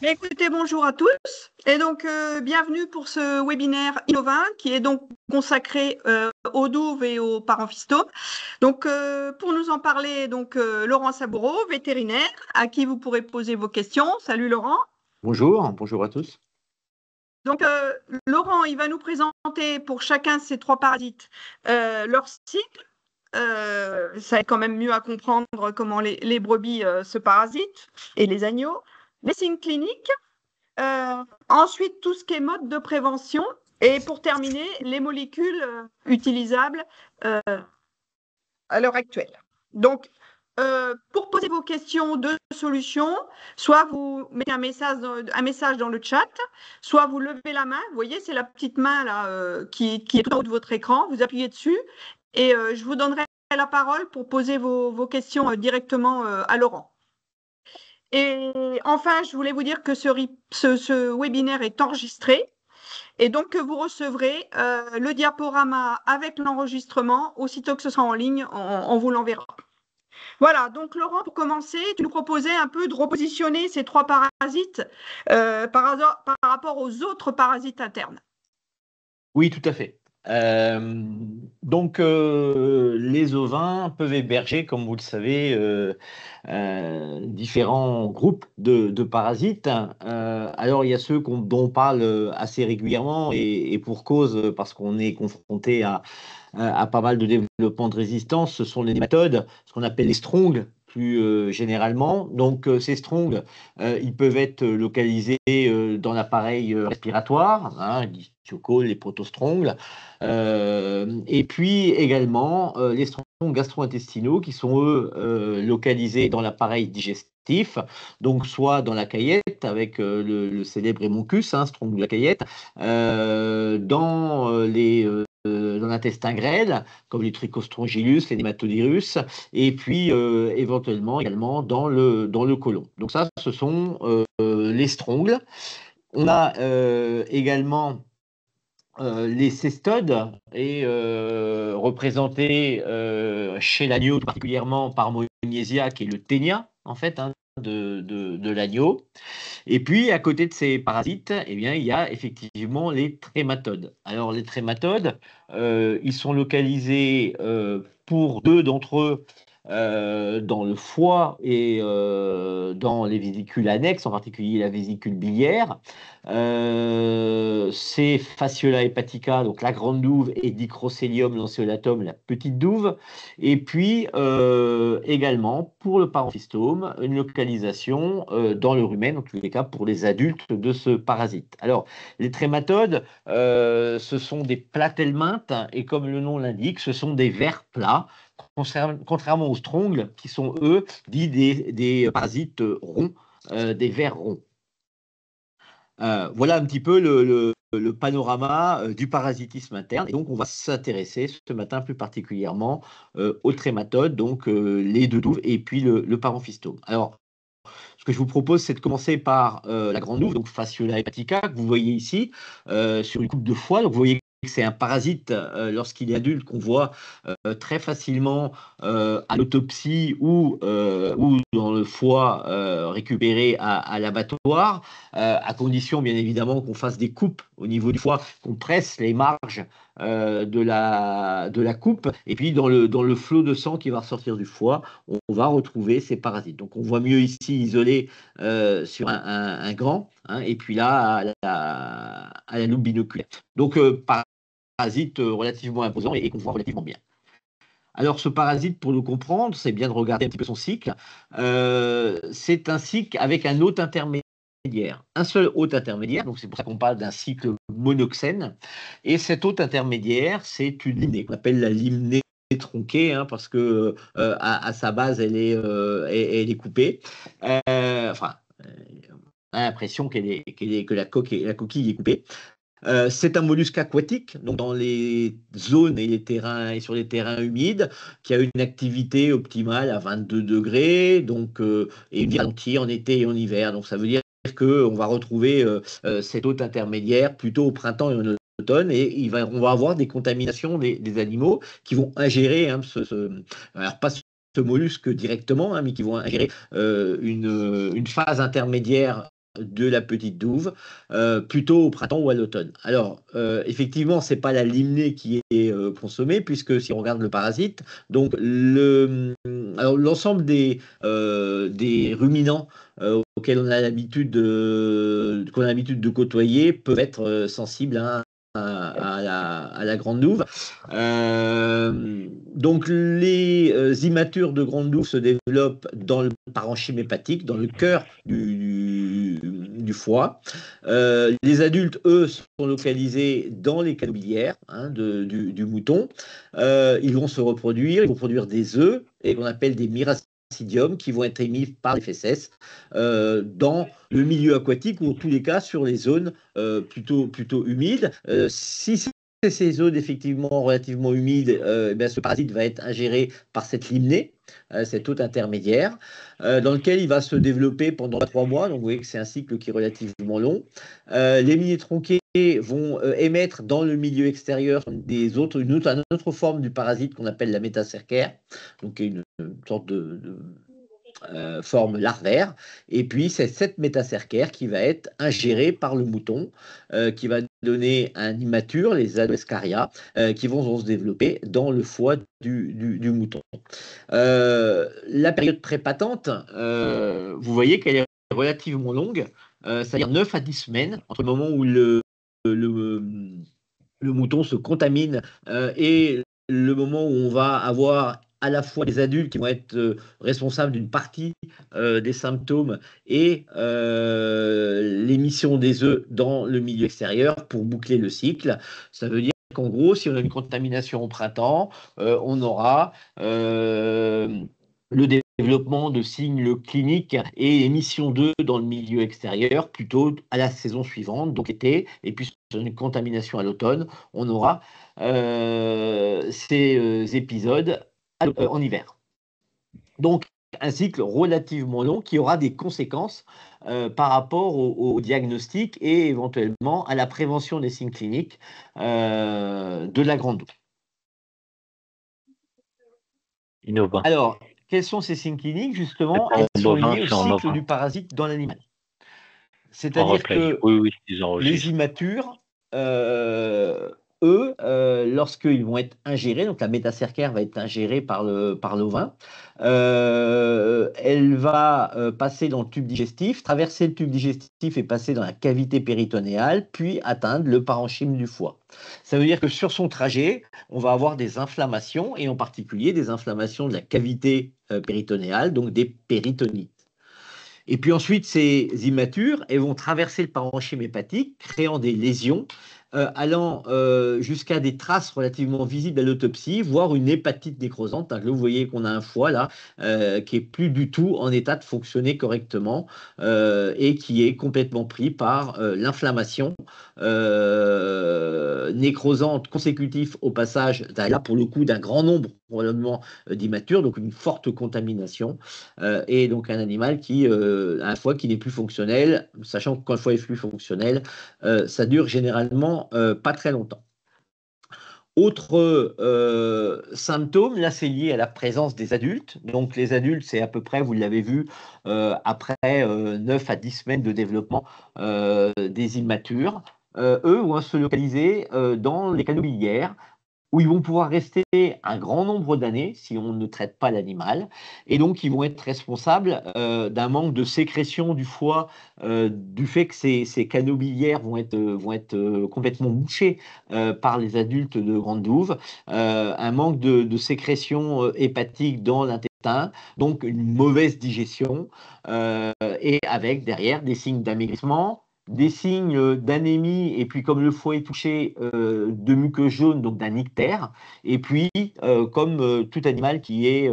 Mais écoutez, bonjour à tous et donc bienvenue pour ce webinaire Innova qui est donc consacré aux douves et aux parents fiston. Donc pour nous en parler, donc Laurent Saboureau, vétérinaire, à qui vous pourrez poser vos questions. Salut Laurent. Bonjour à tous. Donc Laurent, il va nous présenter pour chacun de ces trois parasites leur cycle. Ça va être quand même mieux à comprendre comment les brebis se parasitent et les agneaux, les signes cliniques. Ensuite, tout ce qui est mode de prévention. Et pour terminer, les molécules utilisables euh, à l'heure actuelle. Donc, pour poser vos questions de solutions, soit vous mettez un message dans le chat, soit vous levez la main. Vous voyez, c'est la petite main là qui est tout en haut de votre écran. Vous appuyez dessus et je vous donnerai la parole pour poser vos questions directement à Laurent. Et enfin, je voulais vous dire que ce webinaire est enregistré et donc que vous recevrez le diaporama avec l'enregistrement. Aussitôt que ce sera en ligne, on vous l'enverra. Voilà, donc Laurent, pour commencer, tu nous proposais un peu de repositionner ces trois parasites par rapport aux autres parasites internes. Oui, tout à fait. Les ovins peuvent héberger, comme vous le savez, différents groupes de parasites. Alors, il y a ceux dont on parle assez régulièrement et pour cause, parce qu'on est confronté à pas mal de développement de résistance. Ce sont les nématodes, ce qu'on appelle les strongs plus généralement. Donc ces strongs, ils peuvent être localisés dans l'appareil respiratoire, hein, les dictiocoles, les protostrongs, et puis également les strongs gastro-intestinaux qui sont eux localisés dans l'appareil digestif, donc soit dans la caillette avec le célèbre hémoncus, hein, strong de la caillette, dans l'intestin grêle, comme les trichostrongylus, les nématodirus, et puis éventuellement également dans le côlon. Donc ça, ce sont les strongles. On a également les cestodes, et représentés chez l'agneau, tout particulièrement par Mognesia, qui est le ténia, en fait, hein, de l'agneau. Et puis, à côté de ces parasites, eh bien, il y a effectivement les trématodes. Alors, les trématodes, ils sont localisés pour deux d'entre eux dans le foie et dans les vésicules annexes, en particulier la vésicule biliaire. C'est Fasciola hepatica, donc la grande douve, et Dicrocelium lanceolatum, la petite douve. Et puis également pour le paramphistome, une localisation dans le rumen, en tous les cas pour les adultes de ce parasite. Alors, les trématodes, ce sont des platelmintes, et comme le nom l'indique, ce sont des vers plats, contrairement aux strongles, qui sont eux dits des parasites ronds, des vers ronds. Voilà un petit peu le panorama du parasitisme interne. Et donc, on va s'intéresser ce matin plus particulièrement aux trématodes, donc les deux douves, et puis le paramphistome. Alors, ce que je vous propose, c'est de commencer par la grande douve, donc Fasciola hepatica, que vous voyez ici, sur une coupe de foie. Donc, vous voyez que c'est un parasite, lorsqu'il est adulte, qu'on voit très facilement à l'autopsie ou dans le foie récupéré à l'abattoir, à condition bien évidemment qu'on fasse des coupes au niveau du foie, qu'on presse les marges de la coupe, et puis dans le flot de sang qui va ressortir du foie, on va retrouver ces parasites. Donc on voit mieux ici isolé sur un gland, hein, et puis là à la loupe binoculaire. Donc parasite relativement imposant et qu'on voit relativement bien. Alors, ce parasite, pour le comprendre, c'est bien de regarder un petit peu son cycle. C'est un cycle avec un hôte intermédiaire, un seul hôte intermédiaire, donc c'est pour ça qu'on parle d'un cycle monoxène. Et cet hôte intermédiaire, c'est une limnée, qu'on appelle la limnée tronquée, hein, parce que à sa base, elle est coupée. Enfin, on a l'impression que la coquille est coupée. C'est un mollusque aquatique, donc dans les zones et les terrains et sur les terrains humides, qui a une activité optimale à 22 degrés, donc et une vie entière en été et en hiver. Donc ça veut dire qu'on va retrouver cette hôte intermédiaire plutôt au printemps et en automne, et on va avoir des contaminations des animaux qui vont ingérer, hein, alors pas ce mollusque directement, hein, mais qui vont ingérer une phase intermédiaire de la petite douve, plutôt au printemps ou à l'automne. Alors, effectivement, c'est pas la limnée qui est consommée, puisque si on regarde le parasite, donc l'ensemble des ruminants auxquels qu'on a l'habitude de côtoyer peuvent être sensibles à la grande douve. Donc les immatures de grande douve se développent dans le parenchyme hépatique, dans le cœur du foie. Les adultes, eux, sont localisés dans les canobilières du mouton. Ils vont se reproduire, ils vont produire des œufs et qu'on appelle des miracidiums qui vont être émis par les fesses dans le milieu aquatique ou en tous les cas sur les zones plutôt humides. Si ces zones effectivement relativement humides, ce parasite va être ingéré par cette limnée, cette hôte intermédiaire, dans lequel il va se développer pendant 3 mois. Donc vous voyez que c'est un cycle qui est relativement long. Les lignées tronquées vont émettre dans le milieu extérieur une autre forme du parasite qu'on appelle la métacercaire, donc une sorte de forme larvaire, et puis c'est cette métacercaire qui va être ingérée par le mouton, qui va donner un immature, les Adoescaria, qui vont se développer dans le foie du mouton. La période prépatente, vous voyez qu'elle est relativement longue, c'est-à-dire 9 à 10 semaines, entre le moment où le mouton se contamine et le moment où on va avoir à la fois les adultes qui vont être responsables d'une partie des symptômes et l'émission des œufs dans le milieu extérieur pour boucler le cycle. Ça veut dire qu'en gros, si on a une contamination au printemps, on aura le développement de signes cliniques et émission d'œufs dans le milieu extérieur plutôt à la saison suivante, donc été, et puis sur une contamination à l'automne, on aura ces épisodes en hiver. Donc, un cycle relativement long qui aura des conséquences par rapport au diagnostic et éventuellement à la prévention des signes cliniques de la grande douve. Innovant. Alors, quels sont ces signes cliniques, justement? Ils sont liés au cycle du parasite dans l'animal. C'est-à-dire que les immatures, eux, lorsqu'ils vont être ingérés, donc la métacercaire va être ingérée par l'ovin, elle va passer dans le tube digestif, traverser le tube digestif et passer dans la cavité péritonéale, puis atteindre le parenchyme du foie. Ça veut dire que sur son trajet, on va avoir des inflammations, et en particulier des inflammations de la cavité péritonéale, donc des péritonites. Et puis ensuite, ces immatures, elles vont traverser le parenchyme hépatique, créant des lésions, allant jusqu'à des traces relativement visibles à l'autopsie, voire une hépatite nécrosante. Là, vous voyez qu'on a un foie là qui est plus du tout en état de fonctionner correctement et qui est complètement pris par l'inflammation nécrosante consécutive au passage, là pour le coup, d'un grand nombre probablement d'immatures, donc une forte contamination et donc un animal qui a un foie qui n'est plus fonctionnel, sachant que quand le foie est plus fonctionnel, ça dure généralement pas très longtemps. Autre symptôme, là c'est lié à la présence des adultes. Donc les adultes, c'est à peu près, vous l'avez vu, après 9 à 10 semaines de développement des immatures. Eux vont se localiser dans les canobilières, où ils vont pouvoir rester un grand nombre d'années si on ne traite pas l'animal. Et donc, ils vont être responsables d'un manque de sécrétion du foie, du fait que ces canaux biliaires vont être complètement bouchés par les adultes de grande douve, un manque de sécrétion hépatique dans l'intestin, donc une mauvaise digestion, et avec derrière des signes d'amaigrissement, des signes d'anémie, et puis comme le foie est touché, de muqueuse jaune, donc d'un ictère, et puis comme tout animal qui est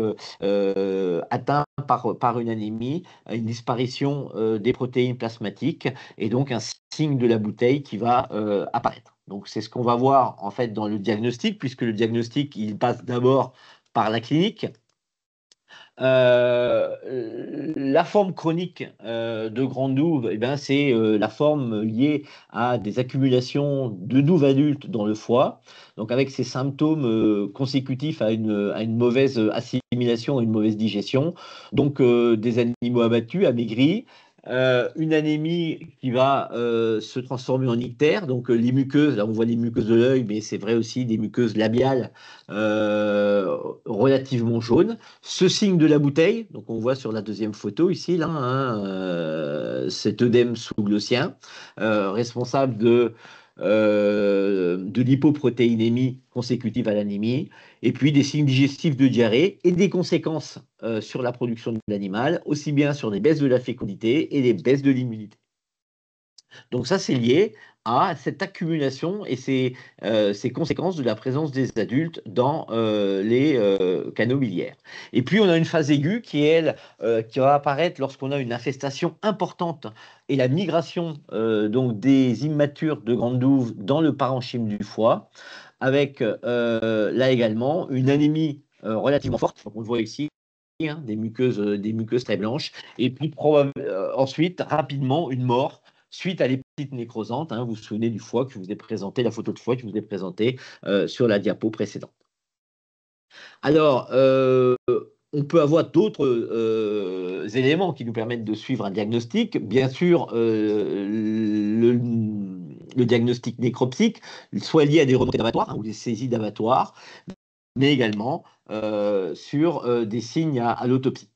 atteint par une anémie, une disparition des protéines plasmatiques, et donc un signe de la bouteille qui va apparaître. Donc c'est ce qu'on va voir en fait dans le diagnostic, puisque le diagnostic il passe d'abord par la clinique. La forme chronique de grande douve, eh ben, c'est la forme liée à des accumulations de douves adultes dans le foie, donc avec ces symptômes consécutifs à une mauvaise assimilation, une mauvaise digestion, donc des animaux abattus, amaigris, une anémie qui va se transformer en ictère. Donc les muqueuses, là on voit les muqueuses de l'œil, mais c'est vrai aussi des muqueuses labiales relativement jaunes. Ce signe de la bouteille, donc on voit sur la deuxième photo ici, là, hein, cet œdème sous-glossien, responsable de l'hypoprotéinémie consécutive à l'anémie, et puis des signes digestifs de diarrhée et des conséquences sur la production de l'animal, aussi bien sur des baisses de la fécondité et des baisses de l'immunité. Donc ça, c'est lié à cette accumulation et ces conséquences de la présence des adultes dans les canaux biliaires. Et puis, on a une phase aiguë qui, elle, qui va apparaître lorsqu'on a une infestation importante et la migration donc des immatures de grande douve dans le parenchyme du foie, avec là également une anémie relativement forte. Donc, on le voit ici, hein, des muqueuses très blanches, et puis ensuite, rapidement, une mort suite à l'hépatite nécrosante. Hein, vous vous souvenez du foie que je vous ai présenté, la photo de foie que je vous ai présentée sur la diapo précédente. Alors, on peut avoir d'autres éléments qui nous permettent de suivre un diagnostic. Bien sûr, le diagnostic nécropsique, soit lié à des remontées d'abattoir, hein, ou des saisies d'abattoir, mais également sur des signes à l'autopsie.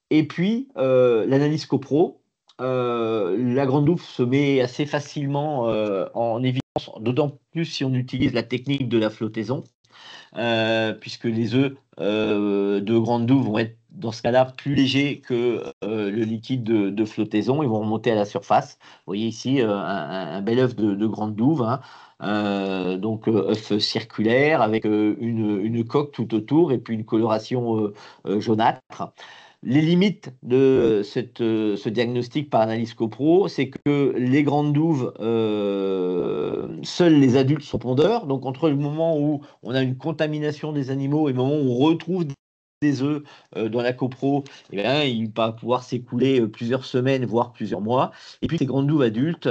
Et puis, l'analyse copro, la grande douve se met assez facilement en évidence, d'autant plus si on utilise la technique de la flottaison, puisque les œufs de grande douve vont être, dans ce cas-là, plus légers que le liquide de flottaison. Ils vont remonter à la surface. Vous voyez ici un bel œuf de grande douve, hein. Donc œuf circulaire avec une coque tout autour et puis une coloration jaunâtre. Les limites de ce diagnostic par analyse copro, c'est que les grandes douves, seuls les adultes sont pondeurs. Donc, entre le moment où on a une contamination des animaux et le moment où on retrouve des œufs dans la copro, eh bien, il va pouvoir s'écouler plusieurs semaines, voire plusieurs mois. Et puis, ces grandes douves adultes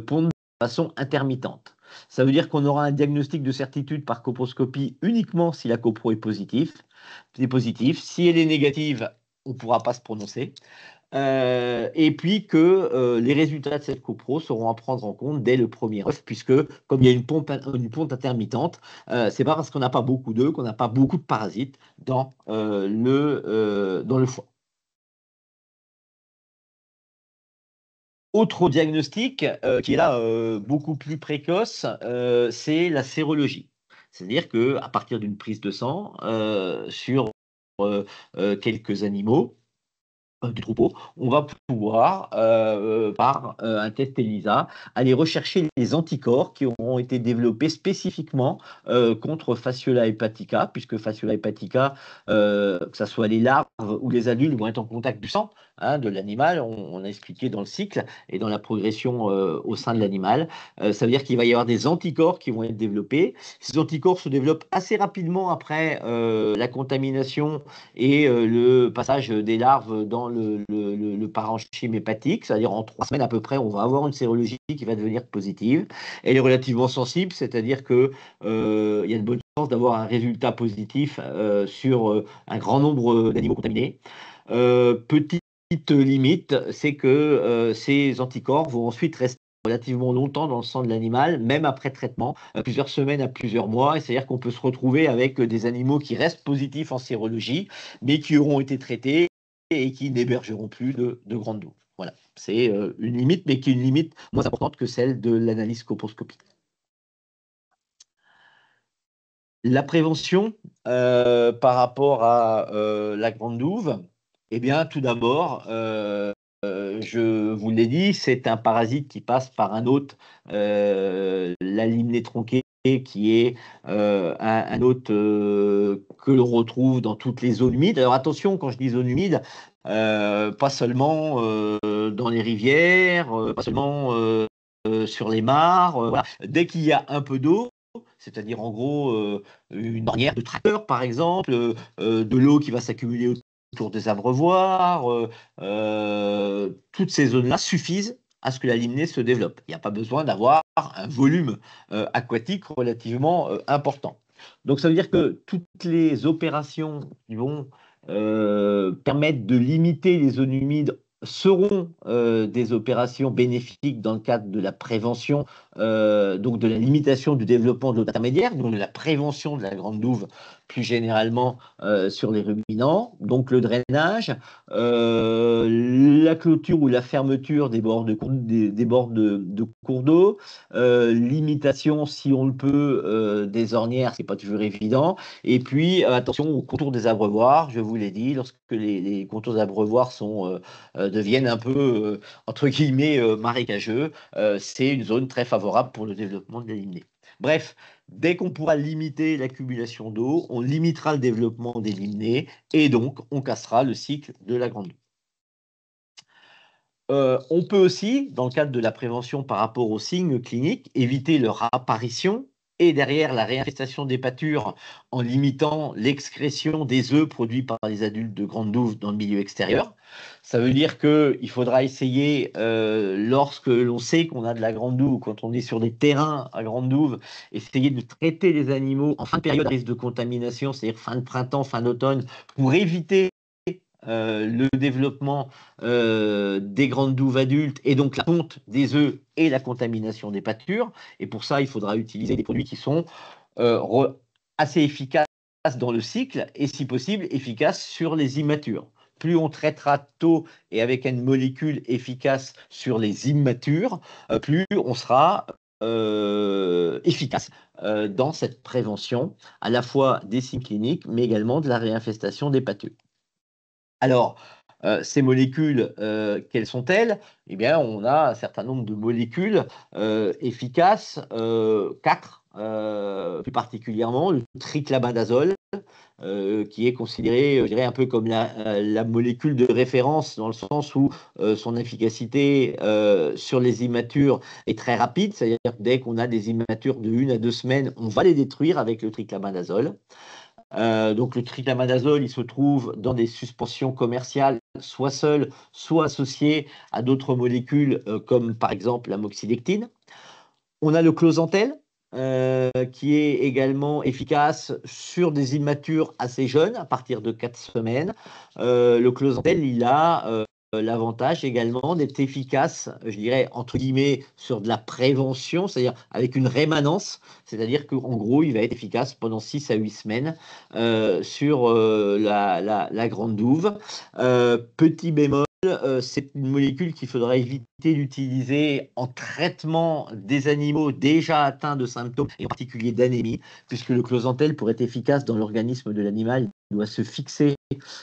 pondent de façon intermittente. Ça veut dire qu'on aura un diagnostic de certitude par coproscopie uniquement si la copro est positive. Si elle est négative, on ne pourra pas se prononcer. Et puis que les résultats de cette copro seront à prendre en compte dès le premier œuf, puisque comme il y a une ponte intermittente, c'est pas parce qu'on n'a pas beaucoup d'œufs qu'on n'a pas beaucoup de parasites dans le foie. Autre diagnostic qui est là beaucoup plus précoce, c'est la sérologie. C'est-à-dire qu'à partir d'une prise de sang sur quelques animaux, du troupeau, on va pouvoir, par un test ELISA, aller rechercher les anticorps qui auront été développés spécifiquement contre Fasciola hepatica, puisque Fasciola hepatica, que ce soit les larves ou les adultes, vont être en contact du sang, hein, de l'animal. On a expliqué dans le cycle et dans la progression au sein de l'animal. Ça veut dire qu'il va y avoir des anticorps qui vont être développés. Ces anticorps se développent assez rapidement après la contamination et le passage des larves dans le parenchyme hépatique, c'est-à-dire en 3 semaines à peu près, on va avoir une sérologie qui va devenir positive. Elle est relativement sensible, c'est-à-dire qu'il y a de bonnes chances d'avoir un résultat positif sur un grand nombre d'animaux contaminés. Petite limite, c'est que ces anticorps vont ensuite rester relativement longtemps dans le sang de l'animal, même après traitement, plusieurs semaines à plusieurs mois. C'est-à-dire qu'on peut se retrouver avec des animaux qui restent positifs en sérologie, mais qui auront été traités et qui n'hébergeront plus de grandes douves. Voilà, c'est une limite, mais qui est une limite moins importante que celle de l'analyse coproscopique. La prévention par rapport à la grande douve, eh bien, tout d'abord, je vous l'ai dit, c'est un parasite qui passe par un hôte, la limnée tronquée, qui est un hôte que l'on retrouve dans toutes les zones humides. Alors attention, quand je dis zone humide, pas seulement dans les rivières, pas seulement sur les mares. Voilà. Dès qu'il y a un peu d'eau, c'est-à-dire en gros une ornière de tracteur par exemple, de l'eau qui va s'accumuler autour des abreuvoirs, toutes ces zones-là suffisent à ce que la limnée se développe. Il n'y a pas besoin d'avoir un volume aquatique relativement important. Donc ça veut dire que toutes les opérations qui vont permettre de limiter les zones humides seront des opérations bénéfiques dans le cadre de la prévention, donc de la limitation du développement de l'autre intermédiaire, donc de la prévention de la grande douve plus généralement sur les ruminants, donc le drainage, la clôture ou la fermeture des bords des bords de cours d'eau, limitation, si on le peut, des ornières, c'est pas toujours évident, et puis attention aux contours des abreuvoirs, je vous l'ai dit, lorsque les contours des abreuvoirs deviennent un peu, entre guillemets, marécageux, c'est une zone très favorable pour le développement de la limnée. Bref, dès qu'on pourra limiter l'accumulation d'eau, on limitera le développement des limnées et donc on cassera le cycle de la grande eau. On peut aussi, dans le cadre de la prévention par rapport aux signes cliniques, éviter leur apparition et derrière la réinfestation des pâtures en limitant l'excrétion des œufs produits par les adultes de grande douve dans le milieu extérieur. Ça veut dire qu'il faudra essayer, lorsque l'on sait qu'on a de la grande douve, quand on est sur des terrains à grande douve, essayer de traiter les animaux en fin de période à risque de contamination, c'est-à-dire fin de printemps, fin d'automne, pour éviter le développement des grandes douves adultes et donc la ponte des œufs et la contamination des pâtures. Et pour ça, il faudra utiliser des produits qui sont assez efficaces dans le cycle et si possible efficaces sur les immatures. Plus on traitera tôt et avec une molécule efficace sur les immatures, plus on sera efficace dans cette prévention à la fois des signes cliniques mais également de la réinfestation des pâtures. Alors, ces molécules, quelles sont-elles? Eh bien, on a un certain nombre de molécules efficaces, 4 plus particulièrement, le triclabandazole, qui est considéré, je dirais, un peu comme la molécule de référence, dans le sens où son efficacité sur les immatures est très rapide, c'est-à-dire que dès qu'on a des immatures de 1 à 2 semaines, on va les détruire avec le triclabandazole. Donc le triclabandazole, il se trouve dans des suspensions commerciales, soit seul, soit associé à d'autres molécules, comme par exemple l'amoxidectine. On a le closantel, qui est également efficace sur des immatures assez jeunes, à partir de 4 semaines. Le closantel, il a l'avantage également d'être efficace, je dirais, entre guillemets, sur de la prévention, c'est-à-dire avec une rémanence, c'est-à-dire qu'en gros, il va être efficace pendant 6 à 8 semaines sur la grande douve. Petit bémol, c'est une molécule qu'il faudra éviter d'utiliser en traitement des animaux déjà atteints de symptômes, et en particulier d'anémie, puisque le closantel, pour être efficace dans l'organisme de l'animal, doit se fixer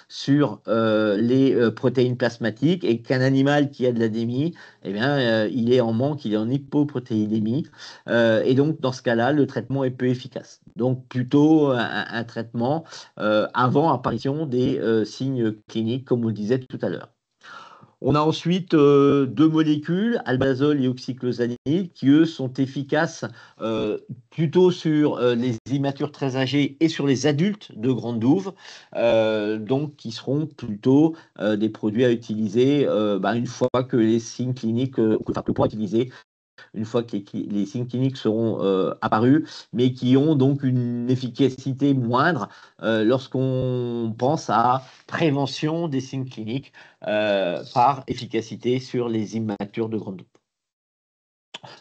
sur les protéines plasmatiques, et qu'un animal qui a de l'anémie, eh bien, il est en manque, il est en hypoprotéinémie, et donc dans ce cas-là, le traitement est peu efficace. Donc plutôt un traitement avant apparition des signes cliniques, comme on le disait tout à l'heure. On a ensuite 2 molécules, albendazole et oxyclosanide, qui eux sont efficaces plutôt sur les immatures très âgés et sur les adultes de grande douve, donc qui seront plutôt des produits à utiliser une fois que les signes cliniques, enfin que pour utiliser une fois que les signes cliniques seront apparus, mais qui ont donc une efficacité moindre lorsqu'on pense à prévention des signes cliniques par efficacité sur les immatures de grande douve.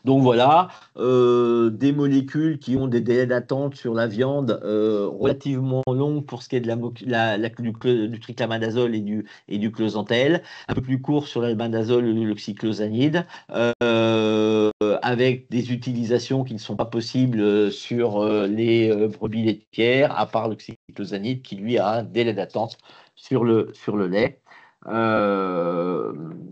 Donc voilà, des molécules qui ont des délais d'attente sur la viande relativement longs pour ce qui est du triclabandazole et du closantel, un peu plus court sur l'albendazole et l'oxyclosanide, avec des utilisations qui ne sont pas possibles sur les brebis laitières, à part l'oxyclosanide qui lui a un délai d'attente sur le lait.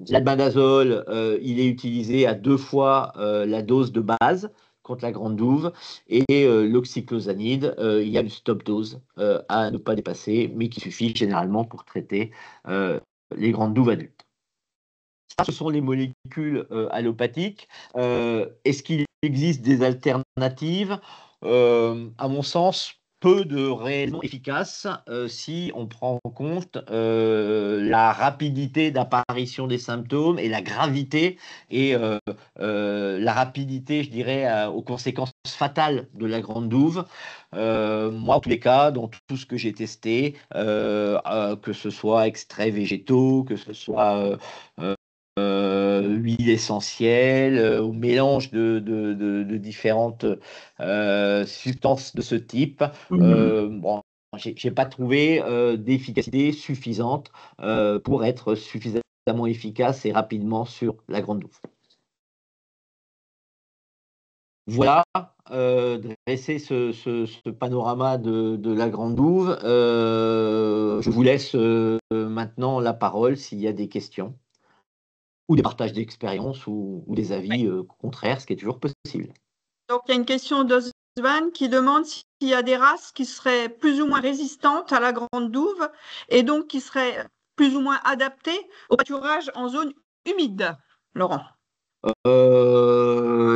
L'albendazole, il est utilisé à 2 fois la dose de base contre la grande douve, et l'oxyclosanide, il y a une stop dose à ne pas dépasser, mais qui suffit généralement pour traiter les grandes douves adultes. Ça, ce sont les molécules allopathiques. Est-ce qu'il existe des alternatives? À mon sens, peu de réellement efficace si on prend en compte la rapidité d'apparition des symptômes et la gravité et la rapidité, je dirais, aux conséquences fatales de la grande douve. Moi, en tous les cas, dans tout ce que j'ai testé, que ce soit extraits végétaux, que ce soit huile essentielle, au mélange de différentes substances de ce type. Bon, j'ai pas trouvé d'efficacité suffisante pour être suffisamment efficace et rapidement sur la grande douve. Voilà, dresser ce panorama de la grande douve. Je vous laisse maintenant la parole s'il y a des questions ou des partages d'expériences ou des avis contraires, ce qui est toujours possible. Donc, il y a une question d'Osvan qui demande s'il y a des races qui seraient plus ou moins résistantes à la grande douve et donc qui seraient plus ou moins adaptées au pâturage en zone humide, Laurent.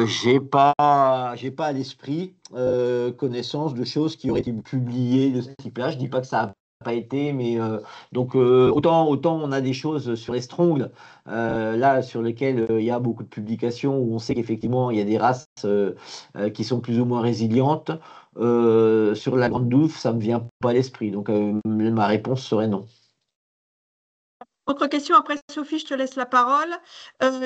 J'ai pas à l'esprit connaissance de choses qui auraient été publiées de ce type-là. Je dis pas que ça n'a pas été, mais donc autant on a des choses sur les strongs là sur lesquelles il y a beaucoup de publications où on sait qu'effectivement il y a des races qui sont plus ou moins résilientes. Sur la grande douve, ça me vient pas à l'esprit. Donc ma réponse serait non. Autre question, après Sophie, je te laisse la parole.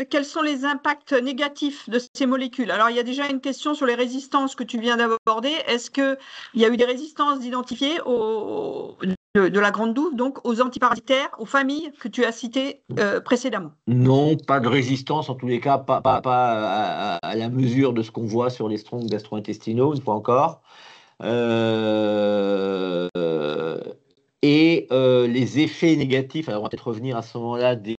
Quels sont les impacts négatifs de ces molécules? Alors, il y a déjà une question sur les résistances que tu viens d'aborder. Est-ce qu'il y a eu des résistances identifiées de la grande douve, donc aux antiparasitaires, aux familles que tu as citées précédemment? Non, pas de résistance, en tous les cas, pas à la mesure de ce qu'on voit sur les strongs gastro-intestinaux, une fois encore. Euh, et les effets négatifs, alors on va peut-être revenir à ce moment-là de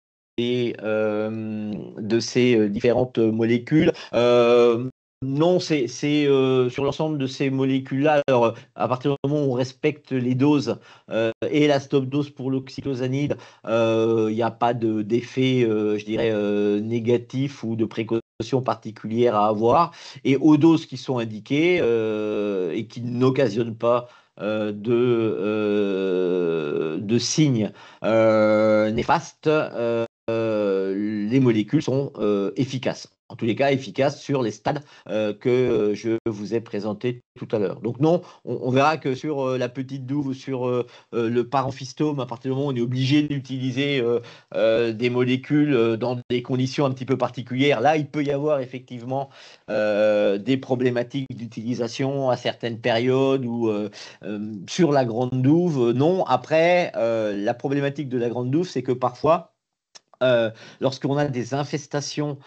ces différentes molécules. Non, c'est sur l'ensemble de ces molécules-là. Alors, à partir du moment où on respecte les doses et la stop dose pour l'oxyclosanide, il n'y a pas d'effet, je dirais, négatif ou de précaution particulière à avoir. Et aux doses qui sont indiquées et qui n'occasionnent pas de signes néfastes, les molécules sont efficaces. En tous les cas, efficaces sur les stades que je vous ai présentés tout à l'heure. Donc non, on verra que sur la petite douve ou sur le paramphistome, à partir du moment où on est obligé d'utiliser des molécules dans des conditions un petit peu particulières, là, il peut y avoir effectivement des problématiques d'utilisation à certaines périodes ou sur la grande douve, non. Après, la problématique de la grande douve, c'est que parfois, lorsqu'on a des infestations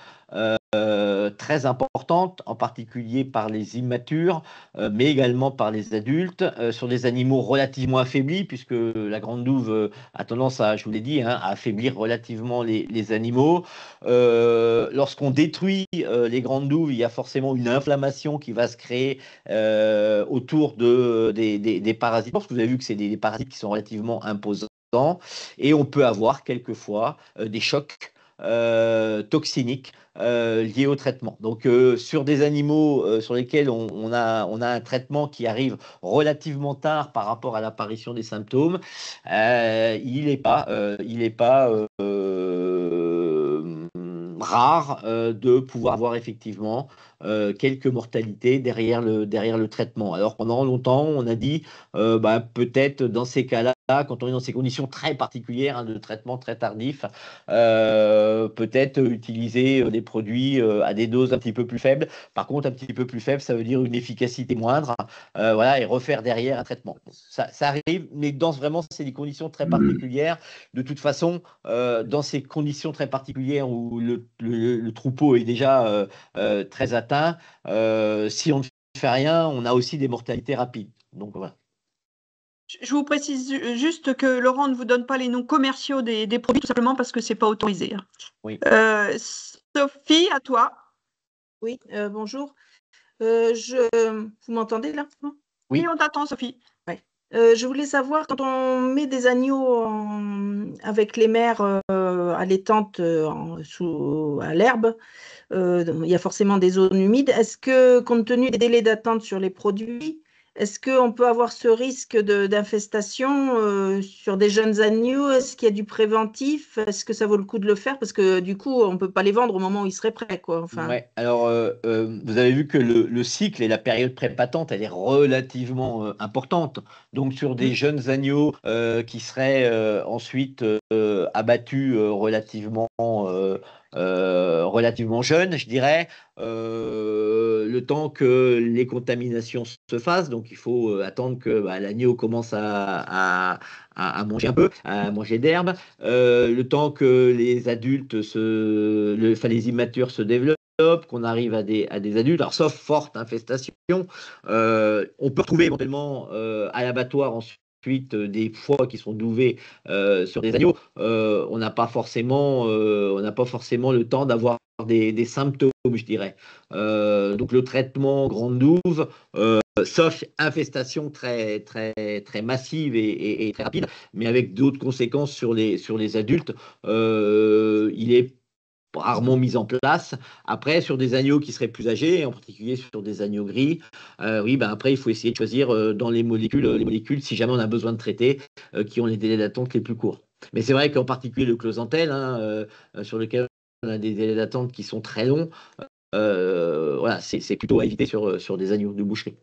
très importantes, en particulier par les immatures, mais également par les adultes, sur des animaux relativement affaiblis, puisque la grande douve a tendance à, je vous l'ai dit, hein, à affaiblir relativement les animaux. Lorsqu'on détruit les grandes douves, il y a forcément une inflammation qui va se créer autour des parasites, parce que vous avez vu que c'est des parasites qui sont relativement imposants. Et on peut avoir quelquefois des chocs toxiniques liés au traitement. Donc sur des animaux sur lesquels on a un traitement qui arrive relativement tard par rapport à l'apparition des symptômes, il n'est pas rare de pouvoir avoir effectivement quelques mortalités derrière le traitement. Alors pendant longtemps, on a dit peut-être dans ces cas-là, quand on est dans ces conditions très particulières hein, de traitement très tardif, peut-être utiliser des produits à des doses un petit peu plus faibles. Par contre, un petit peu plus faible, ça veut dire une efficacité moindre, voilà, et refaire derrière un traitement. Ça arrive, mais dans vraiment c'est des conditions très particulières. De toute façon, dans ces conditions très particulières où le troupeau est déjà très atteint, si on ne fait rien, on a aussi des mortalités rapides. Donc voilà. Je vous précise juste que Laurent ne vous donne pas les noms commerciaux des produits, tout simplement parce que ce n'est pas autorisé. Oui. Sophie, à toi. Oui, bonjour. Vous m'entendez là? Oui, on t'attend, Sophie. Ouais. Je voulais savoir, quand on met des agneaux avec les mères allaitantes à l'herbe, il y a forcément des zones humides. Est-ce que, compte tenu des délais d'attente sur les produits, Est-ce qu'on peut avoir ce risque d'infestation sur des jeunes agneaux? Est-ce qu'il y a du préventif? Est-ce que ça vaut le coup de le faire? Parce que du coup, on ne peut pas les vendre au moment où ils seraient prêts, quoi. Enfin, Ouais, alors vous avez vu que le cycle et la période pré-patente, elle est relativement importante. Donc sur des jeunes agneaux qui seraient ensuite abattus relativement jeunes, je dirais, le temps que les contaminations se fassent. Donc il faut attendre que l'agneau commence à manger un peu, à manger d'herbe, le temps que les adultes les immatures se développent, qu'on arrive à des adultes. Alors, sauf forte infestation, on peut retrouver éventuellement à l'abattoir ensuite des foies qui sont douvés sur des agneaux. On n'a pas forcément le temps d'avoir des symptômes, je dirais. Donc, le traitement grande douve, sauf infestation très, très, très massive et très rapide, mais avec d'autres conséquences sur les adultes, il est rarement mise en place. Après, sur des agneaux qui seraient plus âgés, en particulier sur des agneaux gris, oui, ben après, il faut essayer de choisir dans les molécules, si jamais on a besoin de traiter, qui ont les délais d'attente les plus courts. Mais c'est vrai qu'en particulier le closantel, hein, sur lequel on a des délais d'attente qui sont très longs, voilà, c'est plutôt à éviter sur des agneaux de boucherie.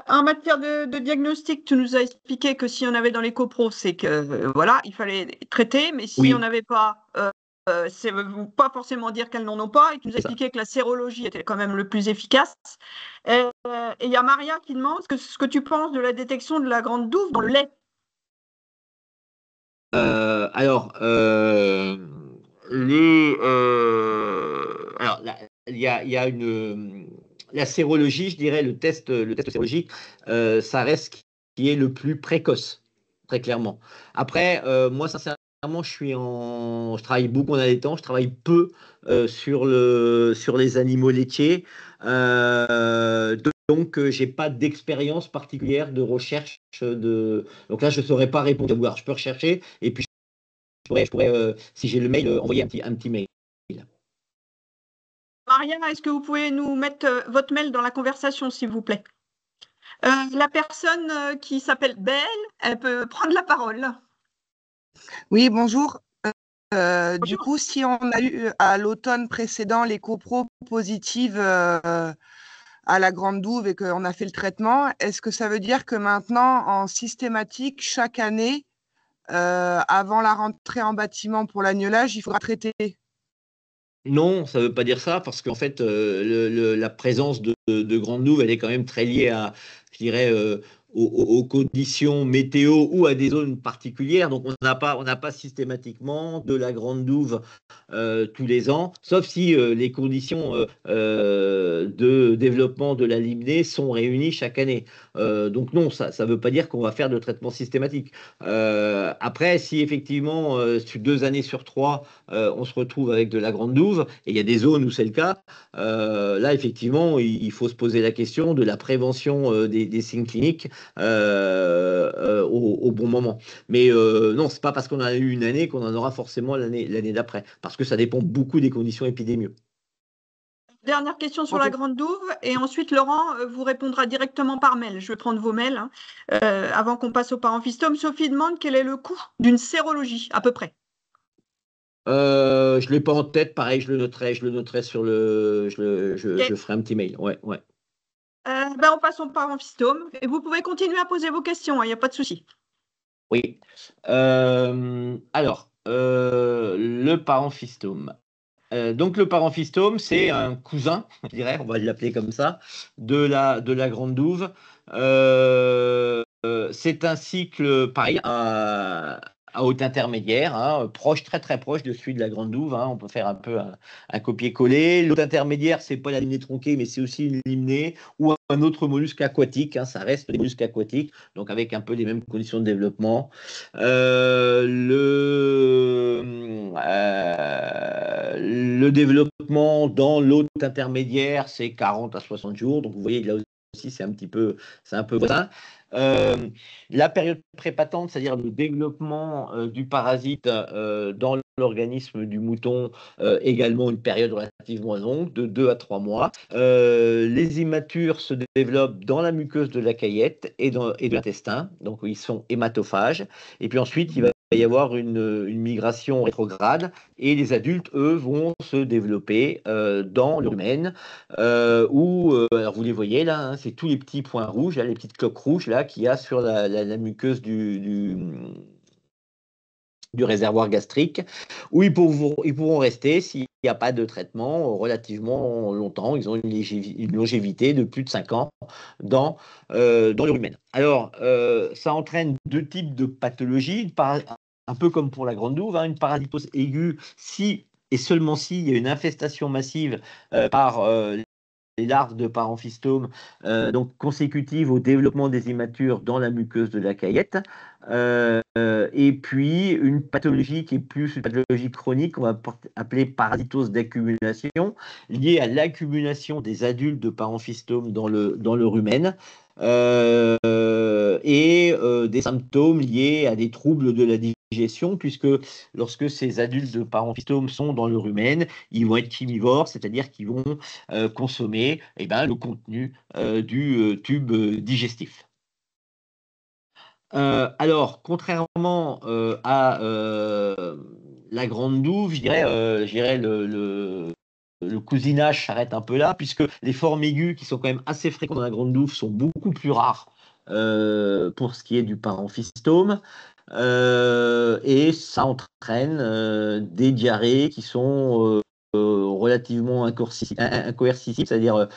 En matière de diagnostic, tu nous as expliqué que si on avait dans les copros, c'est que voilà, il fallait traiter, mais si on Oui, n'avait pas, c'est pas forcément dire qu'elles n'en ont pas. Et tu nous as c'est ça. expliqué que la sérologie était quand même le plus efficace. Et il y a Maria qui demande ce que tu penses de la détection de la grande douve dans le lait. Alors, alors il y a la sérologie, je dirais, le test sérologique, ça reste ce qui est le plus précoce, très clairement. Après, moi, sincèrement, je travaille beaucoup en allaitant, je travaille peu sur les animaux laitiers. Donc, j'ai pas d'expérience particulière de recherche Donc là, je ne saurais pas répondre. Alors, je peux rechercher et puis je pourrais si j'ai le mail, envoyer un petit mail. Maria, est-ce que vous pouvez nous mettre votre mail dans la conversation, s'il vous plaît? La personne qui s'appelle Belle, elle peut prendre la parole. Oui, bonjour. Du Bonjour. coup, si on a eu à l'automne précédent les copros positives à la Grande Douve et qu'on a fait le traitement, est-ce que ça veut dire que maintenant, en systématique, chaque année, avant la rentrée en bâtiment pour l'agnelage, il faudra traiter? Non, ça ne veut pas dire ça, parce qu'en fait, la présence de grandes douves, elle est quand même très liée à, je dirais, aux conditions météo ou à des zones particulières. Donc, on n'a pas systématiquement de la grande douve tous les ans, sauf si les conditions de développement de la limnée sont réunies chaque année. Donc, non, ça ne veut pas dire qu'on va faire de traitement systématique. Après, si effectivement, sur 2 années sur 3, on se retrouve avec de la grande douve, et il y a des zones où c'est le cas, là, effectivement, il faut se poser la question de la prévention des signes cliniques au bon moment. Mais non, c'est pas parce qu'on a eu une année qu'on en aura forcément l'année d'après, parce que ça dépend beaucoup des conditions épidémiques. Dernière question sur Ok. la grande douve, et ensuite Laurent vous répondra directement par mail. Je vais prendre vos mails hein, avant qu'on passe au parentphistome. Sophie demande quel est le coût d'une sérologie, à peu près. Je ne l'ai pas en tête, pareil, je le noterai sur je Ok. ferai un petit mail. Ouais, ouais. Ben, on passe au parentphistome, et vous pouvez continuer à poser vos questions, il n'y a pas de souci. Oui. Alors, le parentphistome. Donc le parentphistome, c'est un cousin, je dirais, on va l'appeler comme ça, de la grande douve. C'est un cycle pareil à haute intermédiaire, hein, proche, très très proche de celui de la grande douve. Hein. On peut faire un peu un copier-coller. L'autre intermédiaire, c'est pas la limnée tronquée, mais c'est aussi une limnée ou un autre mollusque aquatique. Hein. Ça reste des mollusques aquatiques, donc avec un peu les mêmes conditions de développement. Le développement dans l'autre intermédiaire, c'est 40 à 60 jours. Donc, vous voyez, là aussi, c'est un peu voisin. La période prépatente, c'est-à-dire le développement du parasite dans l'organisme du mouton, également une période relativement longue, de 2 à 3 mois. Les immatures se développent dans la muqueuse de la caillette et de l'intestin, donc ils sont hématophages. Et puis ensuite, il va y avoir une migration rétrograde et les adultes, eux, vont se développer dans le rumen. Alors vous les voyez là, hein, c'est tous les petits points rouges, là, les petites cloques rouges là qu'il y a sur la muqueuse du réservoir gastrique, où ils pourront rester s'il n'y a pas de traitement relativement longtemps. Ils ont une longévité de plus de 5 ans dans le rumen. Alors, ça entraîne 2 types de pathologies, un peu comme pour la grande douve, hein, une parasitose aiguë si et seulement si il y a une infestation massive par les larves de paramphistome, donc consécutives au développement des immatures dans la muqueuse de la caillette. Et puis une pathologie qui est plus une pathologie chronique, on va appeler parasitose d'accumulation, liée à l'accumulation des adultes de paramphistome dans le rumen. Et des symptômes liés à des troubles de la digestion, puisque lorsque ces adultes de paramphistome sont dans le rumen, ils vont être chimivores, c'est-à-dire qu'ils vont consommer le contenu du tube digestif. Alors, contrairement à la grande douve, je dirais le cousinage s'arrête un peu là, puisque les formes aiguës, qui sont quand même assez fréquentes dans la grande douve, sont beaucoup plus rares pour ce qui est du paramphistome. Et ça entraîne des diarrhées qui sont relativement incoercitibles, c'est-à-dire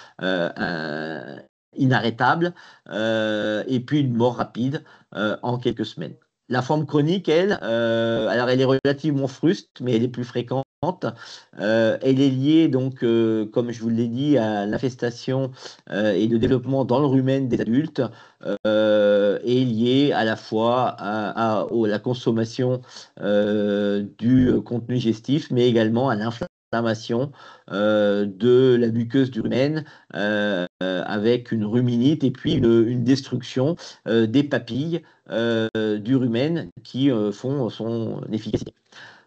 inarrêtables, et puis une mort rapide en quelques semaines. La forme chronique, alors elle est relativement fruste, mais elle est plus fréquente. Elle est liée, donc, comme je vous l'ai dit, à l'infestation et le développement dans le rumen des adultes, et liée à la fois à la consommation du contenu digestif, mais également à l'inflammation de la muqueuse du rumen avec une ruminite et puis une destruction des papilles du rumen qui font son efficacité.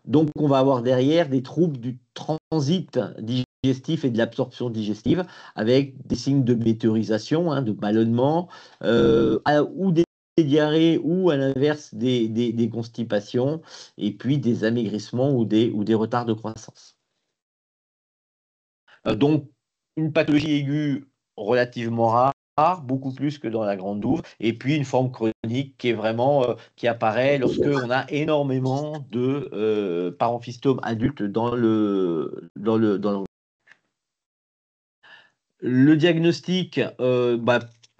Donc, on va avoir derrière des troubles du transit digestif et de l'absorption digestive avec des signes de météorisation, hein, de ballonnement, ou des diarrhées ou à l'inverse des constipations et puis des amaigrissements ou des retards de croissance. Donc, une pathologie aiguë relativement rare, beaucoup plus que dans la grande douve, et puis une forme chronique qui est vraiment qui apparaît lorsque on a énormément de paramphistome adultes dans le diagnostic.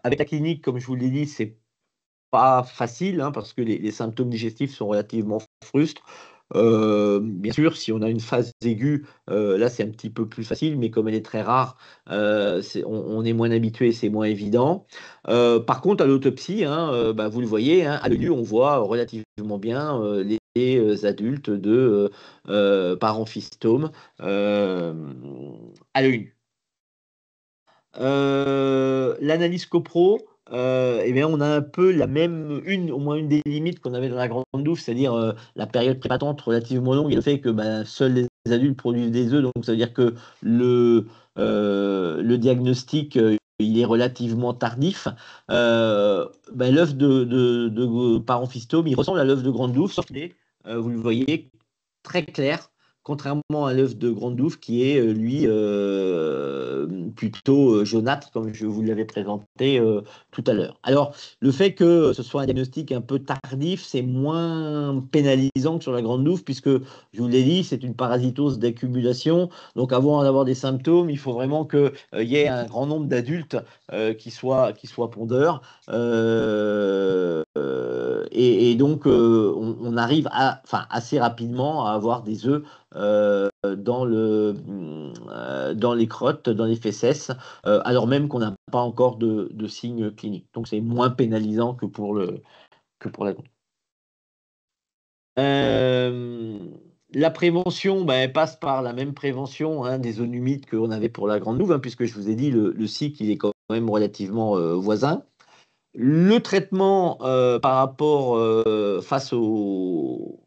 Avec la clinique, comme je vous l'ai dit, c'est pas facile, hein, parce que les symptômes digestifs sont relativement frustres. Bien sûr, si on a une phase aiguë, là c'est un petit peu plus facile, mais comme elle est très rare, on est moins habitué, c'est moins évident. Par contre, à l'autopsie, hein, vous le voyez, hein, à l'œil nu, on voit relativement bien les adultes de paramphistome à l'œil nu. L'analyse copro, on a un peu au moins une des limites qu'on avait dans la grande douve, c'est-à-dire la période prépatente relativement longue et le fait que seuls les adultes produisent des œufs, donc ça veut dire que le diagnostic il est relativement tardif. L'œuf de paramphistome, il ressemble à l'œuf de grande douve, sauf que vous le voyez, très clair, contrairement à l'œuf de grande douve qui est, lui, plutôt jaunâtre, comme je vous l'avais présenté tout à l'heure. Alors, le fait que ce soit un diagnostic un peu tardif, c'est moins pénalisant que sur la grande douve, puisque, je vous l'ai dit, c'est une parasitose d'accumulation. Donc, avant d'avoir des symptômes, il faut vraiment qu'il y ait un grand nombre d'adultes qui soient pondeurs. Et donc, on arrive assez rapidement à avoir des œufs dans les crottes, dans les fesses, alors même qu'on n'a pas encore de signes cliniques. Donc, c'est moins pénalisant que pour la grande. La prévention, elle passe par la même prévention, hein, des zones humides qu'on avait pour la grande douve, hein, puisque je vous ai dit, le cycle, il est quand même relativement voisins. Le traitement par rapport face aux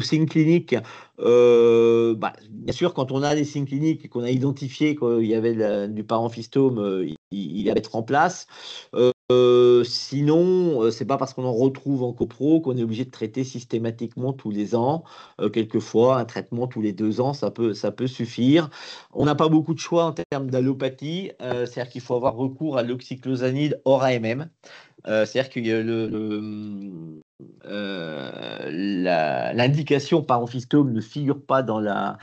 signes cliniques, bien sûr, quand on a des signes cliniques et qu'on a identifié qu'il y avait du parenphystome, il est à mettre en place. Sinon, c'est pas parce qu'on en retrouve en copro qu'on est obligé de traiter systématiquement tous les ans. Quelquefois, un traitement tous les 2 ans, ça peut suffire. On n'a pas beaucoup de choix en termes d'allopathie, c'est-à-dire qu'il faut avoir recours à l'oxyclosanide hors AMM. C'est-à-dire que l'indication parenphystome ne figure pas dans la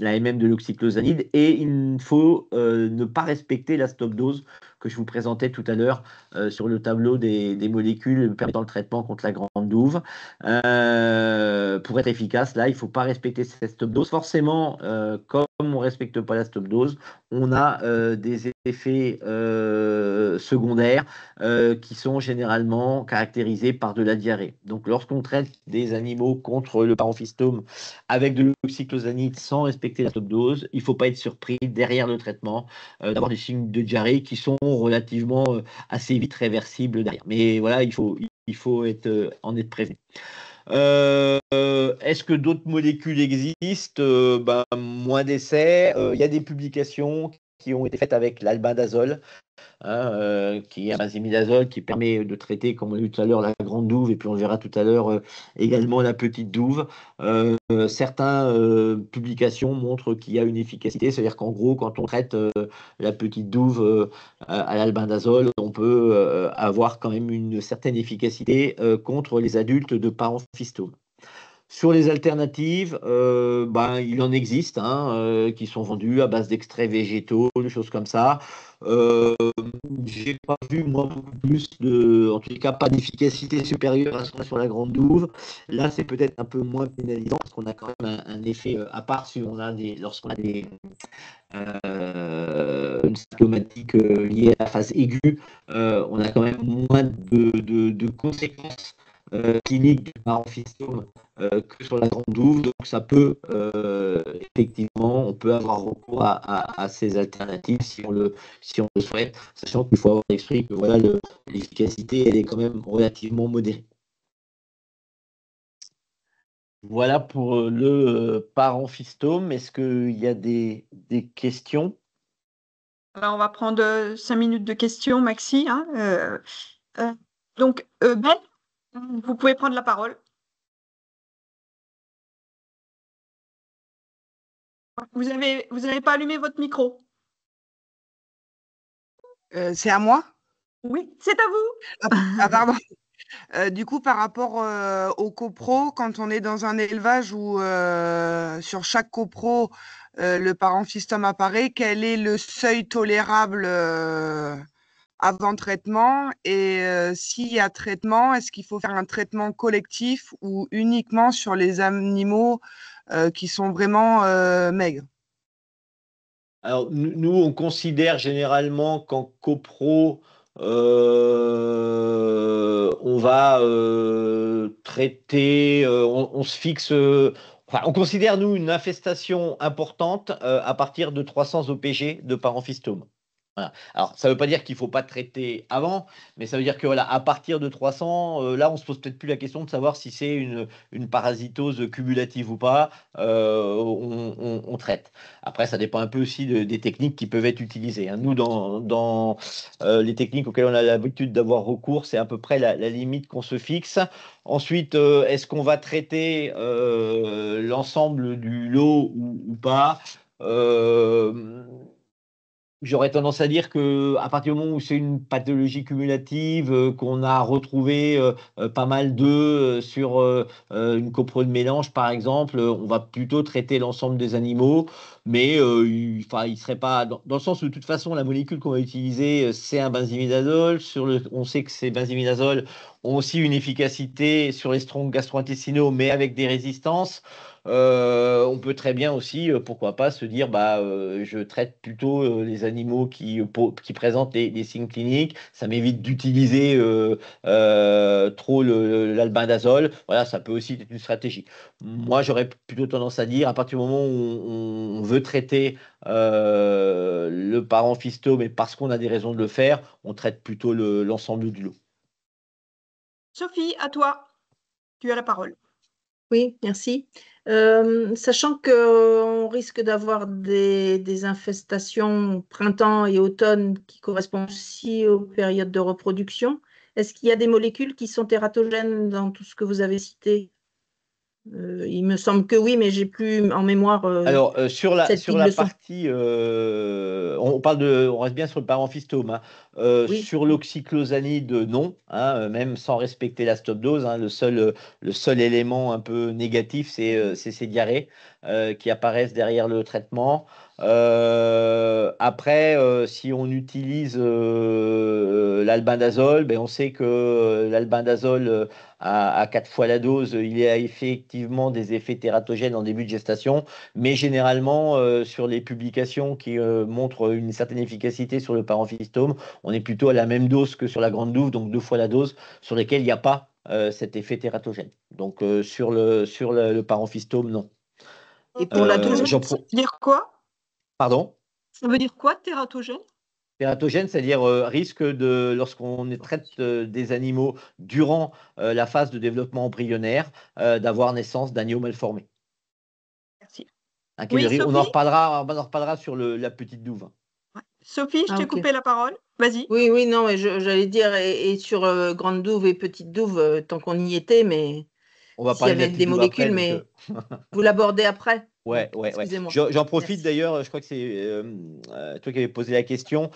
MM de l'oxyclosanide et il faut ne pas respecter la stop dose que je vous présentais tout à l'heure sur le tableau des molécules permettant le traitement contre la grande douve. Pour être efficace, là, il ne faut pas respecter cette stop dose. Forcément, comme on ne respecte pas la stop dose, on a des effets secondaires qui sont généralement caractérisés par de la diarrhée. Donc, lorsqu'on traite des animaux contre le parenphystome avec de l'oxyclosanide sans respecter la stop dose, il ne faut pas être surpris derrière le traitement d'avoir des signes de diarrhée qui sont relativement assez vite réversibles derrière. Mais voilà, il faut en être prévenu. Est-ce que d'autres molécules existent? Moins d'essais. Il y a des publications qui ont été faites avec l'albendazole, qui est un benzimidazole qui permet de traiter, comme on l'a vu tout à l'heure, la grande douve, et puis on le verra tout à l'heure également la petite douve. Certaines publications montrent qu'il y a une efficacité, c'est-à-dire qu'en gros, quand on traite la petite douve à l'albendazole, on peut avoir quand même une certaine efficacité contre les adultes de parenphystome. Sur les alternatives, il en existe qui sont vendues à base d'extraits végétaux, des choses comme ça. J'ai pas vu, moi, beaucoup plus en tout cas, pas d'efficacité supérieure à ce qu'on a sur la grande douve. Là, c'est peut-être un peu moins pénalisant parce qu'on a quand même un effet, à part si lorsqu'on a une symptomatique liée à la phase aiguë, on a quand même moins de conséquences cliniques du parenphystome que sur la grande douve. Donc, ça peut effectivement, on peut avoir recours à ces alternatives si on le souhaite, sachant qu'il faut avoir à l'esprit que voilà, l'efficacité, elle est quand même relativement modérée. Voilà pour le parenphystome. Est-ce qu'il y a des questions? Alors, on va prendre 5 minutes de questions, Maxi. Donc, Ben, vous pouvez prendre la parole. Vous avez pas allumé votre micro. C'est à moi? Oui, c'est à vous. Ah, pardon. Du coup, par rapport aux copros, quand on est dans un élevage où sur chaque copro, le parenphystome apparaît, quel est le seuil tolérable avant traitement? Et s'il y a traitement, est-ce qu'il faut faire un traitement collectif ou uniquement sur les animaux qui sont vraiment maigres? Alors, nous, on considère généralement qu'en copro, on va traiter, on se fixe, on considère, nous, une infestation importante à partir de 300 OPG de parenphystome. Voilà. Alors, ça ne veut pas dire qu'il ne faut pas traiter avant, mais ça veut dire que voilà, à partir de 300, là, on ne se pose peut-être plus la question de savoir si c'est une parasitose cumulative ou pas. On traite. Après, ça dépend un peu aussi des techniques qui peuvent être utilisées. Nous, dans les techniques auxquelles on a l'habitude d'avoir recours, c'est à peu près la limite qu'on se fixe. Ensuite, est-ce qu'on va traiter l'ensemble du lot ou pas? J'aurais tendance à dire que à partir du moment où c'est une pathologie cumulative, qu'on a retrouvé pas mal d'œufs sur une copro de mélange, par exemple, on va plutôt traiter l'ensemble des animaux, mais il serait pas dans le sens où de toute façon la molécule qu'on va utiliser, c'est un benzimidazole. On sait que ces benzimidazoles ont aussi une efficacité sur les stroncs gastro-intestinaux, mais avec des résistances. on peut très bien aussi, pourquoi pas, se dire, je traite plutôt les animaux qui présentent les signes cliniques. Ça m'évite d'utiliser trop l'albendazole. Voilà, ça peut aussi être une stratégie. Moi, j'aurais plutôt tendance à dire, à partir du moment où on veut traiter le paramphistome, et parce qu'on a des raisons de le faire, on traite plutôt l'ensemble du lot. Sophie, à toi. Tu as la parole. Oui, merci. Sachant qu'on risque d'avoir des infestations printemps et automne qui correspondent aussi aux périodes de reproduction, est-ce qu'il y a des molécules qui sont tératogènes dans tout ce que vous avez cité? Il me semble que oui, mais j'ai plus en mémoire Alors, sur cette la leçon. partie, on reste bien sur le paramphistome, hein. Oui. Sur l'oxyclosanide, non, hein, même sans respecter la stop dose, hein, le seul élément un peu négatif, c'est ces diarrhées qui apparaissent derrière le traitement. Après, si on utilise l'albendazole, ben, on sait que l'albendazole à 4 fois la dose, il a effectivement des effets tératogènes en début de gestation. Mais généralement, sur les publications qui montrent une certaine efficacité sur le paramphistome, on est plutôt à la même dose que sur la grande douve, donc 2 fois la dose, sur lesquelles il n'y a pas cet effet tératogène. Donc sur le paramphistome, non. Et pour la douche, J'en Ça veut dire quoi? Pardon? Ça veut dire quoi, tératogène? Tératogène, c'est-à-dire risque de, lorsqu'on traite des animaux durant la phase de développement embryonnaire, d'avoir naissance d'agneaux mal formés. Merci. Un Oui, Sophie, Sophie? on en reparlera sur la petite douve. Ouais. Sophie, je t'ai ok. coupé la parole. Vas-y. Oui, non, mais j'allais dire, et sur grande douve et petite douve, tant qu'on y était, mais On va s'il y parler de la avait petite des douve après, molécules, donc mais vous l'abordez après. ouais. Excusez-moi. J'en profite Merci. d'ailleurs, je crois que c'est toi qui avais posé la question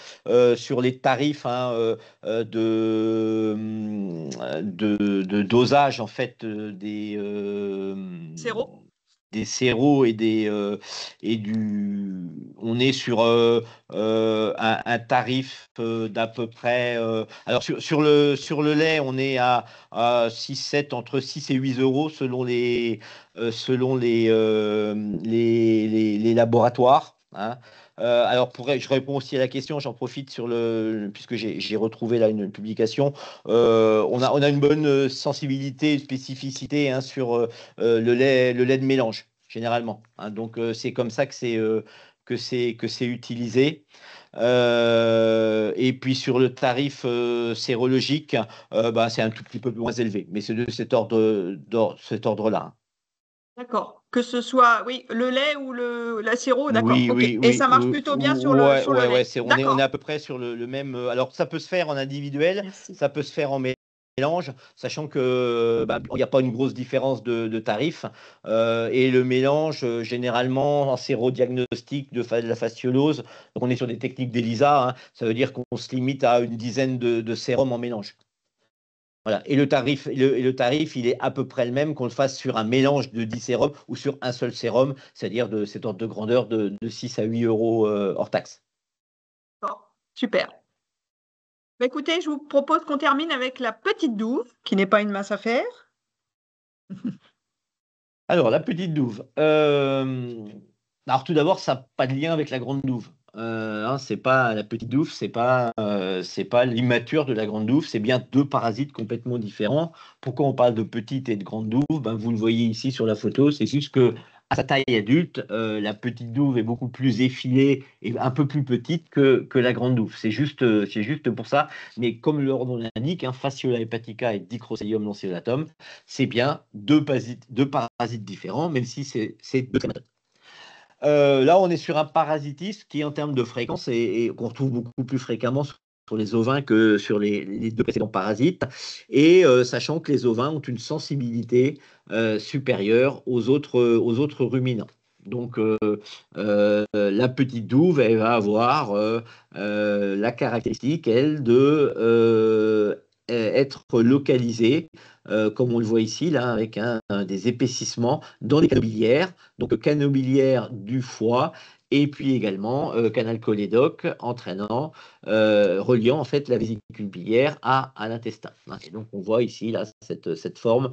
sur les tarifs, hein, de dosage en fait Zéro. des séraux on est sur un tarif d'à peu près alors sur le lait on est à 6-7, entre 6 et 8 euros selon les laboratoires, hein. Alors, je réponds aussi à la question, j'en profite puisque j'ai retrouvé là une publication. On a une bonne sensibilité et spécificité, hein, sur le lait de mélange, généralement, hein. Donc, c'est comme ça que c'est utilisé. Et puis sur le tarif sérologique, c'est un tout petit peu moins élevé, mais c'est de cet ordre-là, hein. D'accord. Que ce soit, oui, le lait ou la sirop, d'accord. Oui, Ok. oui, Et oui. ça marche plutôt bien sur le Ouais. lait. On est à D'accord. peu près sur le même. Alors, ça peut se faire en individuel, Merci. ça peut se faire en mélange, sachant que il n'y a pas une grosse différence de tarif. Et le mélange, généralement, en sérodiagnostic de la fasciolose, donc on est sur des techniques d'ELISA, hein, ça veut dire qu'on se limite à une dizaine de sérums en mélange. Voilà. Et le tarif, il est à peu près le même qu'on le fasse sur un mélange de 10 sérums ou sur un seul sérum, c'est-à-dire de cet ordre de grandeur de 6 à 8 euros hors taxe. D'accord. Super. Écoutez, je vous propose qu'on termine avec la petite douve, qui n'est pas une mince affaire. Alors, la petite douve. Alors, tout d'abord, ça n'a pas de lien avec la grande douve. C'est pas la petite douve, c'est pas l'immature de la grande douve, c'est bien deux parasites complètement différents. Pourquoi on parle de petite et de grande douve? Vous le voyez ici sur la photo, c'est juste que à sa taille adulte, la petite douve est beaucoup plus effilée et un peu plus petite que la grande douve. C'est juste pour ça. Mais comme leur nom l'indique, hein, Fasciola hepatica et Dicrocelium lanceolatum, c'est bien deux parasites différents, même si c'est deux trématodes. Là, on est sur un parasitisme qui, en termes de fréquence, et qu'on retrouve beaucoup plus fréquemment sur les ovins que sur les deux précédents parasites, et sachant que les ovins ont une sensibilité supérieure aux autres ruminants. Donc, la petite douve, elle va avoir la caractéristique, elle, de être localisée, comme on le voit ici, là, avec des épaississements dans les canaux biliaires, donc canaux biliaires du foie, et puis également canal cholédoque entraînant, reliant en fait la vésicule biliaire à l'intestin. Et donc on voit ici là cette forme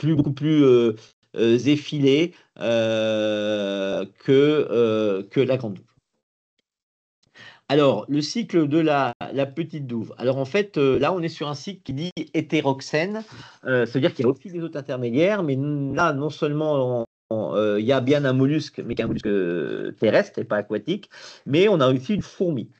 beaucoup plus effilés que la grande douve. Alors, le cycle de la petite douve. Alors, en fait, là, on est sur un cycle qui dit hétéroxène, c'est-à-dire qu'il y a aussi des hôtes intermédiaires, mais là, non seulement il y a bien un mollusque, mais qui est un mollusque terrestre et pas aquatique, mais on a aussi une fourmi.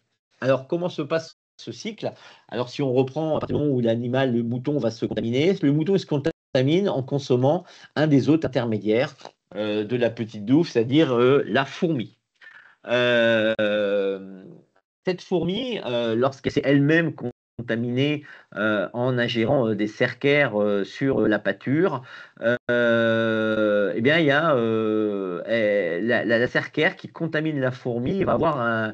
Alors, comment se passe ce cycle? Alors, si on reprend à partir du moment où l'animal, le mouton, va se contaminer, le mouton il se contamine en consommant un des hôtes intermédiaires de la petite douve, c'est-à-dire la fourmi. Euh, Cette fourmi, lorsqu'elle s'est elle-même contaminée en ingérant des cercaires sur la pâture, eh bien, il y a la cercaire qui contamine la fourmi va avoir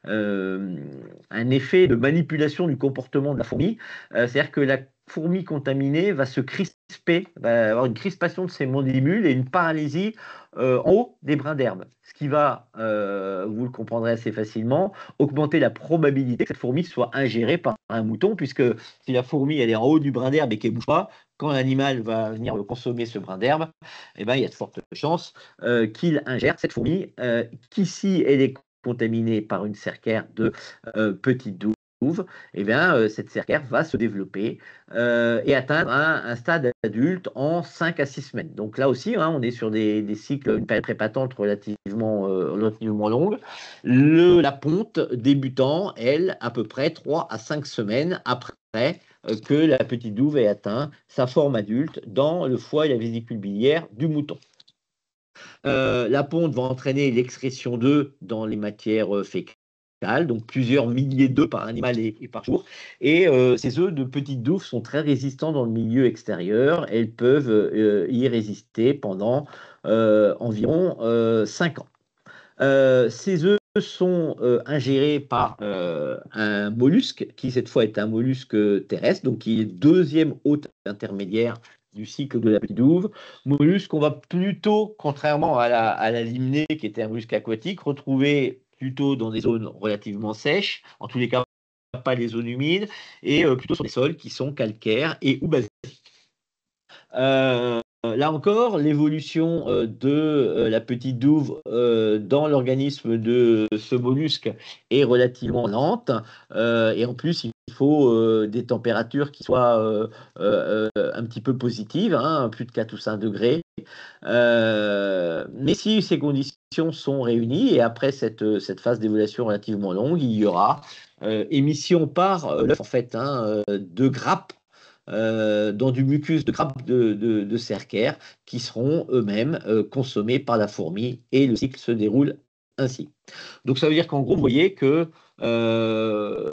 un effet de manipulation du comportement de la fourmi. C'est-à-dire que la fourmi contaminée va se crisper, va avoir une crispation de ses mandibules et une paralysie en haut des brins d'herbe. Ce qui va, vous le comprendrez assez facilement, augmenter la probabilité que cette fourmi soit ingérée par un mouton, puisque si la fourmi elle est en haut du brin d'herbe et qu'elle ne bouge pas, quand l'animal va venir consommer ce brin d'herbe, eh ben, il y a de fortes chances qu'il ingère cette fourmi, qui, si elle est contaminée par une cercaire de petite douve, eh bien, cette cercaire va se développer et atteindre un stade adulte en 5 à 6 semaines. Donc là aussi, on est sur des cycles, une période prépatente relativement longue. La ponte débutant, elle, à peu près 3 à 5 semaines après que la petite douve ait atteint sa forme adulte dans le foie et la vésicule biliaire du mouton. La ponte va entraîner l'excrétion d'œufs dans les matières fécales, donc plusieurs milliers d'œufs par animal et par jour. Et ces œufs de petite douve sont très résistants dans le milieu extérieur. Elles peuvent y résister pendant environ 5 ans. Ces œufs sont ingérés par un mollusque qui cette fois est un mollusque terrestre, donc qui est le deuxième hôte intermédiaire du cycle de la petite douve. Mollusque qu'on va plutôt, contrairement à la limnée qui était un mollusque aquatique, retrouver plutôt dans des zones relativement sèches, en tous les cas pas les zones humides, et plutôt sur des sols qui sont calcaires et ou basiques. Là encore, l'évolution de la petite douve dans l'organisme de ce mollusque est relativement lente. Et en plus, il faut des températures qui soient un petit peu positives, plus de 4 ou 5 degrés. Mais si ces conditions sont réunies, et après cette phase d'évolution relativement longue, il y aura émission par l'œuf en fait, de grappes dans du mucus de grappes de cercaire qui seront eux-mêmes consommés par la fourmi et le cycle se déroule ainsi. Donc ça veut dire qu'en gros, vous voyez que le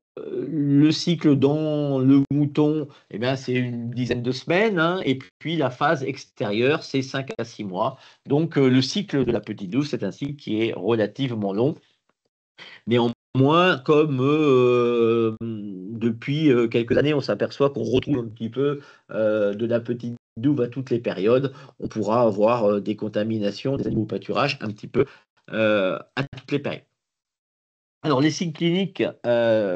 cycle dans le mouton, eh bien, c'est une dizaine de semaines, et puis la phase extérieure, c'est 5 à 6 mois. Donc le cycle de la petite douve, c'est un cycle qui est relativement long. Néanmoins, comme depuis quelques années, on s'aperçoit qu'on retrouve un petit peu de la petite douve à toutes les périodes, on pourra avoir des contaminations des animaux au pâturage un petit peu à toutes les périodes. Alors, les signes cliniques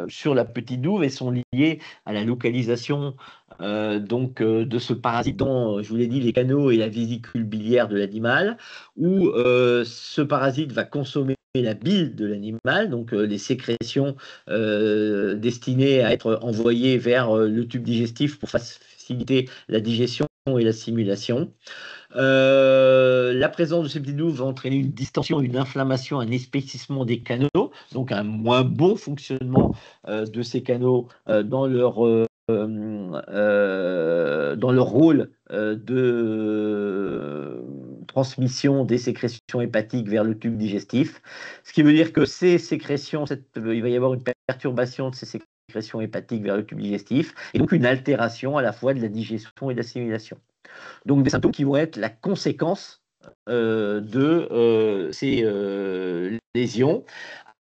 sur la petite douve elles sont liés à la localisation de ce parasite dans, je vous l'ai dit, les canaux et la vésicule biliaire de l'animal, où ce parasite va consommer la bile de l'animal, donc les sécrétions destinées à être envoyées vers le tube digestif pour faciliter la digestion et l'assimilation. La présence de ces petites douves va entraîner une distension, une inflammation, un épaississement des canaux, donc un moins bon fonctionnement de ces canaux dans leur rôle de transmission des sécrétions hépatiques vers le tube digestif. Ce qui veut dire que ces sécrétions, il va y avoir une perturbation de ces sécrétions hépatiques vers le tube digestif, et donc une altération à la fois de la digestion et de l'assimilation. Donc des symptômes qui vont être la conséquence de ces lésions,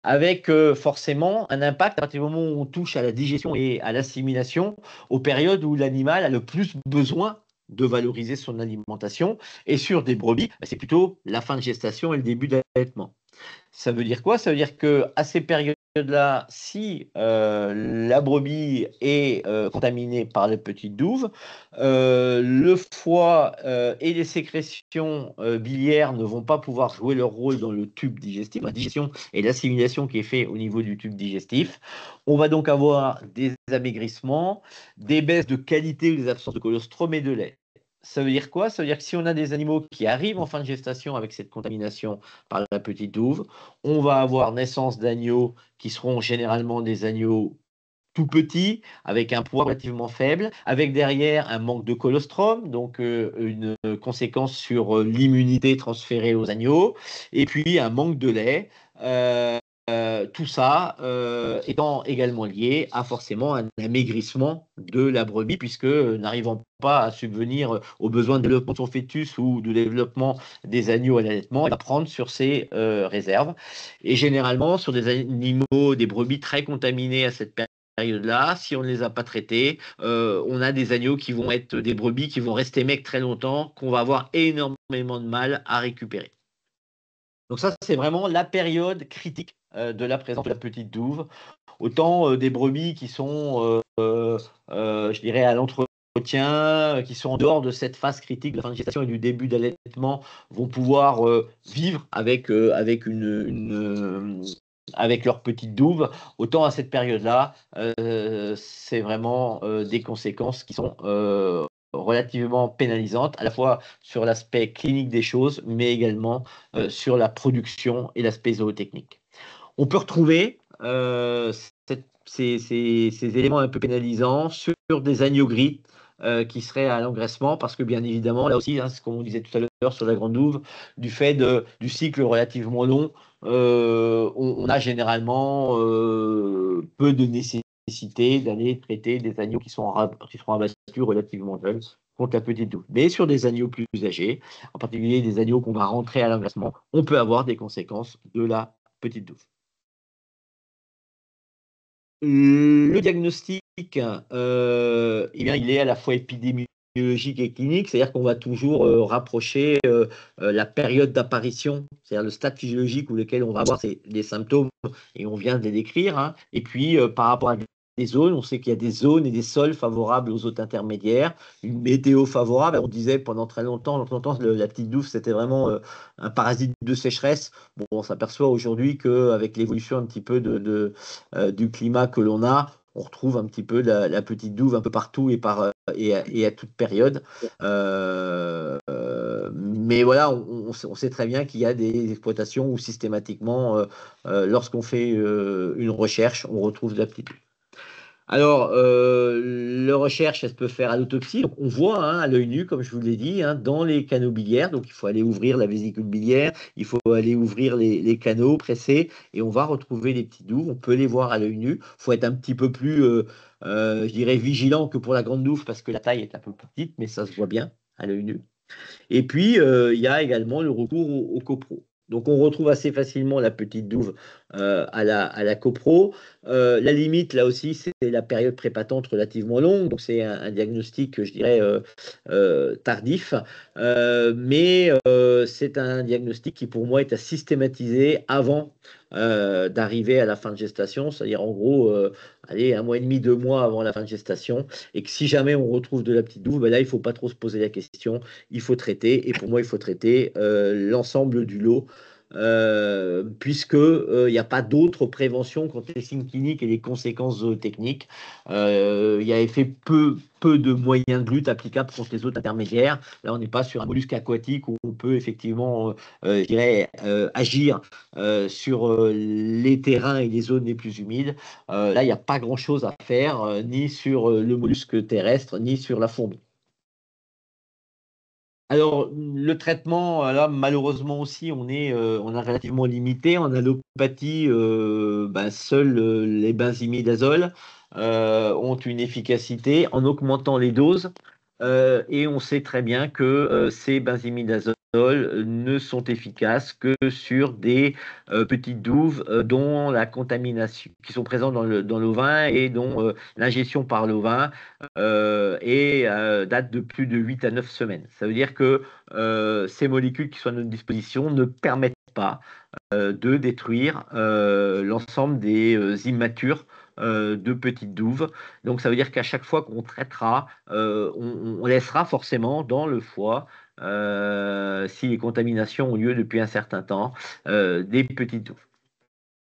avec forcément un impact à partir du moment où on touche à la digestion et à l'assimilation, aux périodes où l'animal a le plus besoin de valoriser son alimentation. Et sur des brebis, c'est plutôt la fin de gestation et le début d'allaitement. Ça veut dire quoi? Ça veut dire qu'à ces périodes période-là, si la brebis est contaminée par les petites douves, le foie et les sécrétions biliaires ne vont pas pouvoir jouer leur rôle dans le tube digestif, la digestion et l'assimilation qui est fait au niveau du tube digestif. On va donc avoir des amaigrissements, des baisses de qualité ou des absences de colostrum et de lait. Ça veut dire quoi? Ça veut dire que si on a des animaux qui arrivent en fin de gestation avec cette contamination par la petite douve, on va avoir naissance d'agneaux qui seront généralement des agneaux tout petits, avec un poids relativement faible, avec derrière un manque de colostrum, donc une conséquence sur l'immunité transférée aux agneaux, et puis un manque de lait. Tout ça étant également lié à forcément un amaigrissement de la brebis, puisque n'arrivant pas à subvenir aux besoins de développement de son fœtus ou de développement des agneaux à l'allaitement, il va prendre sur ses réserves. Et généralement, sur des animaux, des brebis très contaminés à cette période-là, si on ne les a pas traités, on a des agneaux qui vont être des brebis qui vont rester mecs très longtemps, qu'on va avoir énormément de mal à récupérer. Donc ça, c'est vraiment la période critique de la présence de la petite douve. Autant des brebis qui sont, je dirais, à l'entretien, qui sont en dehors de cette phase critique de la fin de gestation et du début d'allaitement, vont pouvoir vivre avec avec leur petite douve. Autant à cette période-là, c'est vraiment des conséquences qui sont relativement pénalisantes, à la fois sur l'aspect clinique des choses, mais également sur la production et l'aspect zootechnique. On peut retrouver ces éléments un peu pénalisants sur des agneaux gris qui seraient à l'engraissement, parce que bien évidemment, là aussi, hein, c'est comme on disait tout à l'heure sur la grande douve, du fait du cycle relativement long, on a généralement peu de nécessité d'aller traiter des agneaux qui sont abattus relativement jeunes contre la petite douve. Mais sur des agneaux plus âgés, en particulier des agneaux qu'on va rentrer à l'engraissement, on peut avoir des conséquences de la petite douve. Le diagnostic, eh bien, il est à la fois épidémiologique et clinique, c'est-à-dire qu'on va toujours rapprocher la période d'apparition, c'est-à-dire le stade physiologique où lequel on va avoir les symptômes, et on vient de les décrire, hein. Et puis par rapport à des zones, on sait qu'il y a des zones et des sols favorables aux hôtes intermédiaires, une météo favorable. On disait pendant très longtemps, la petite douve, c'était vraiment un parasite de sécheresse. Bon, on s'aperçoit aujourd'hui qu'avec l'évolution un petit peu du climat que l'on a, on retrouve un petit peu la petite douve un peu partout et à toute période. Mais voilà, on sait très bien qu'il y a des exploitations où systématiquement, lorsqu'on fait une recherche, on retrouve de la petite douve. Alors, la recherche, elle se peut faire à l'autopsie. Donc, on voit hein, à l'œil nu, comme je vous l'ai dit, hein, dans les canaux biliaires. Donc, il faut aller ouvrir la vésicule biliaire, il faut aller ouvrir les canaux pressés et on va retrouver les petites douves. On peut les voir à l'œil nu. Il faut être un petit peu plus, je dirais, vigilant que pour la grande douve parce que la taille est un peu plus petite, mais ça se voit bien à l'œil nu. Et puis, il y a également le recours au copro. Donc, on retrouve assez facilement la petite douve à la copro. La limite, là aussi, c'est la période prépatente relativement longue. Donc, c'est un diagnostic, je dirais, tardif. Mais c'est un diagnostic qui, pour moi, est à systématiser avant d'arriver à la fin de gestation. C'est-à-dire, en gros, allez, 1 mois et demi, 2 mois avant la fin de gestation. Et que si jamais on retrouve de la petite douve, ben là, il ne faut pas trop se poser la question. Il faut traiter. Et pour moi, il faut traiter l'ensemble du lot. Puisque il n'y a pas d'autre prévention contre les signes cliniques et les conséquences zootechniques. Il y avait fait peu de moyens de lutte applicables contre les hôtes intermédiaires. Là, on n'est pas sur un mollusque aquatique où on peut effectivement, je dirais, agir sur les terrains et les zones les plus humides. Là, il n'y a pas grand-chose à faire, ni sur le mollusque terrestre, ni sur la fourmi. Alors, le traitement, là, malheureusement aussi, on est relativement limité. En allopathie, seuls les benzimidazole ont une efficacité en augmentant les doses. Et on sait très bien que ces benzimidazole ne sont efficaces que sur des petites douves dont la contamination, qui sont présentes dans l'ovin et dont l'ingestion par l'ovin date de plus de 8 à 9 semaines. Ça veut dire que ces molécules qui sont à notre disposition ne permettent pas de détruire l'ensemble des immatures de petites douves. Donc ça veut dire qu'à chaque fois qu'on traitera, on laissera forcément dans le foie, si les contaminations ont lieu depuis un certain temps, des petites douves.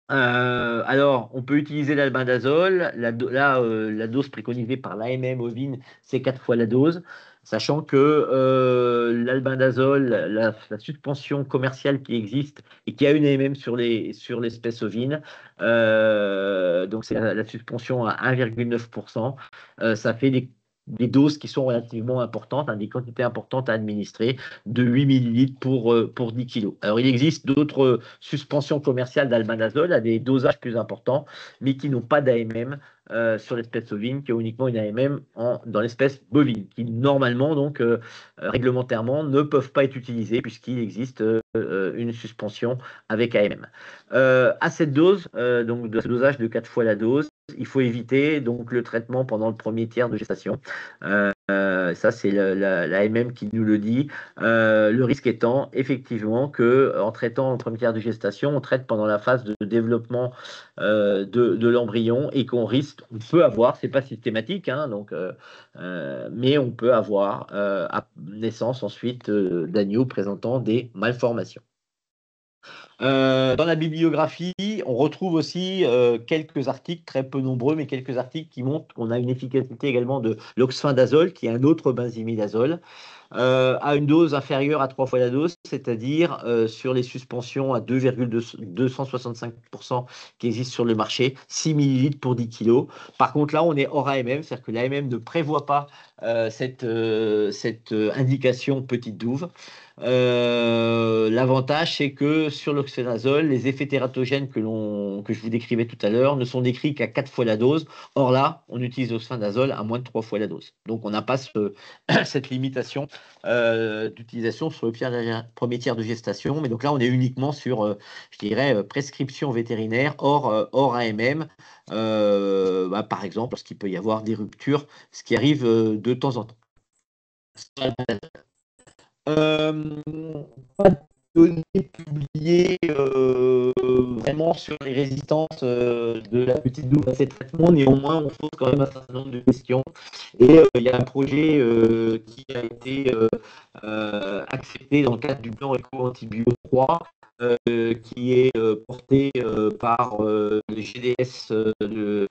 Alors, on peut utiliser l'albendazole. La dose préconisée par l'AMM ovine, c'est 4 fois la dose, sachant que l'albendazole, la suspension commerciale qui existe et qui a une AMM sur l'espèce ovine, donc c'est la suspension à 1,9%, ça fait des doses qui sont relativement importantes, des quantités importantes à administrer, de 8 millilitres pour 10 kilos. Alors, il existe d'autres suspensions commerciales d'albendazole à des dosages plus importants, mais qui n'ont pas d'AMM sur l'espèce ovine, qui ont uniquement une AMM dans l'espèce bovine, qui normalement, donc réglementairement, ne peuvent pas être utilisées puisqu'il existe une suspension avec AMM. À cette dose, donc de ce dosage de 4 fois la dose, il faut éviter donc le traitement pendant le premier tiers de gestation. Ça, c'est l'AMM qui nous le dit. Le risque étant effectivement qu'en traitant le premier tiers de gestation, on traite pendant la phase de développement de l'embryon et qu'on peut avoir, c'est pas systématique, mais on peut avoir à naissance ensuite d'agneaux présentant des malformations. Dans la bibliographie, on retrouve aussi quelques articles, très peu nombreux, mais quelques articles qui montrent qu'on a une efficacité également de l'oxfendazole, qui est un autre benzimidazole, à une dose inférieure à 3 fois la dose, c'est-à-dire sur les suspensions à 2,265% qui existent sur le marché, 6 millilitres pour 10 kilos. Par contre, là, on est hors AMM, c'est-à-dire que l'AMM ne prévoit pas cette indication petite douve. L'avantage, c'est que sur l'oxfenazole, les effets tératogènes que je vous décrivais tout à l'heure ne sont décrits qu'à 4 fois la dose. Or là, on utilise l'oxfenazole à moins de 3 fois la dose. Donc, on n'a pas cette limitation d'utilisation sur le premier tiers de gestation. Mais donc là, on est uniquement sur, je dirais, prescription vétérinaire hors AMM. Par exemple, lorsqu'il peut y avoir des ruptures, ce qui arrive de temps en temps. Pas de données publiées vraiment sur les résistances de la petite douve à ces traitements. Néanmoins, on pose quand même un certain nombre de questions. Et il y a un projet qui a été accepté dans le cadre du plan Éco-Antibio 3, qui est porté par le GDS de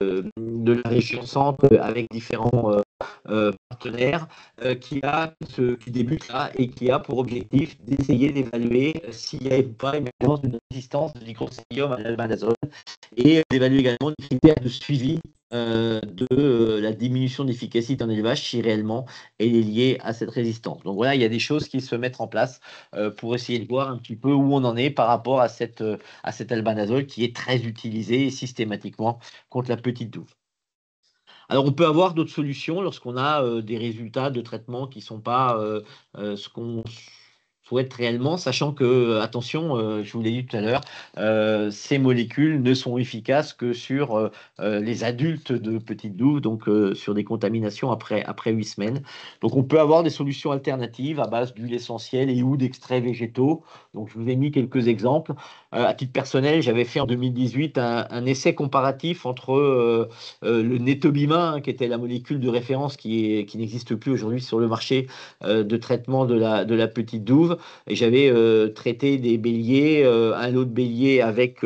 la région centre avec différents partenaire qui débute là et qui a pour objectif d'essayer d'évaluer s'il n'y a pas une résistance de microcélium à l'albendazole et d'évaluer également les critères de suivi de la diminution d'efficacité en élevage si réellement elle est liée à cette résistance. Donc voilà, il y a des choses qui se mettent en place pour essayer de voir un petit peu où on en est par rapport à cet albendazole qui est très utilisé systématiquement contre la petite douve. Alors, on peut avoir d'autres solutions lorsqu'on a des résultats de traitement qui ne sont pas ce qu'on souhaite réellement, sachant que, attention, je vous l'ai dit tout à l'heure, ces molécules ne sont efficaces que sur les adultes de petites douves, donc sur des contaminations après 8 semaines. Donc, on peut avoir des solutions alternatives à base d'huile essentielle et ou d'extraits végétaux. Donc, je vous ai mis quelques exemples. À titre personnel, j'avais fait en 2018 un essai comparatif entre le netobima, qui était la molécule de référence qui n'existe plus aujourd'hui sur le marché de traitement de la petite douve. Et j'avais traité des béliers, un lot de béliers avec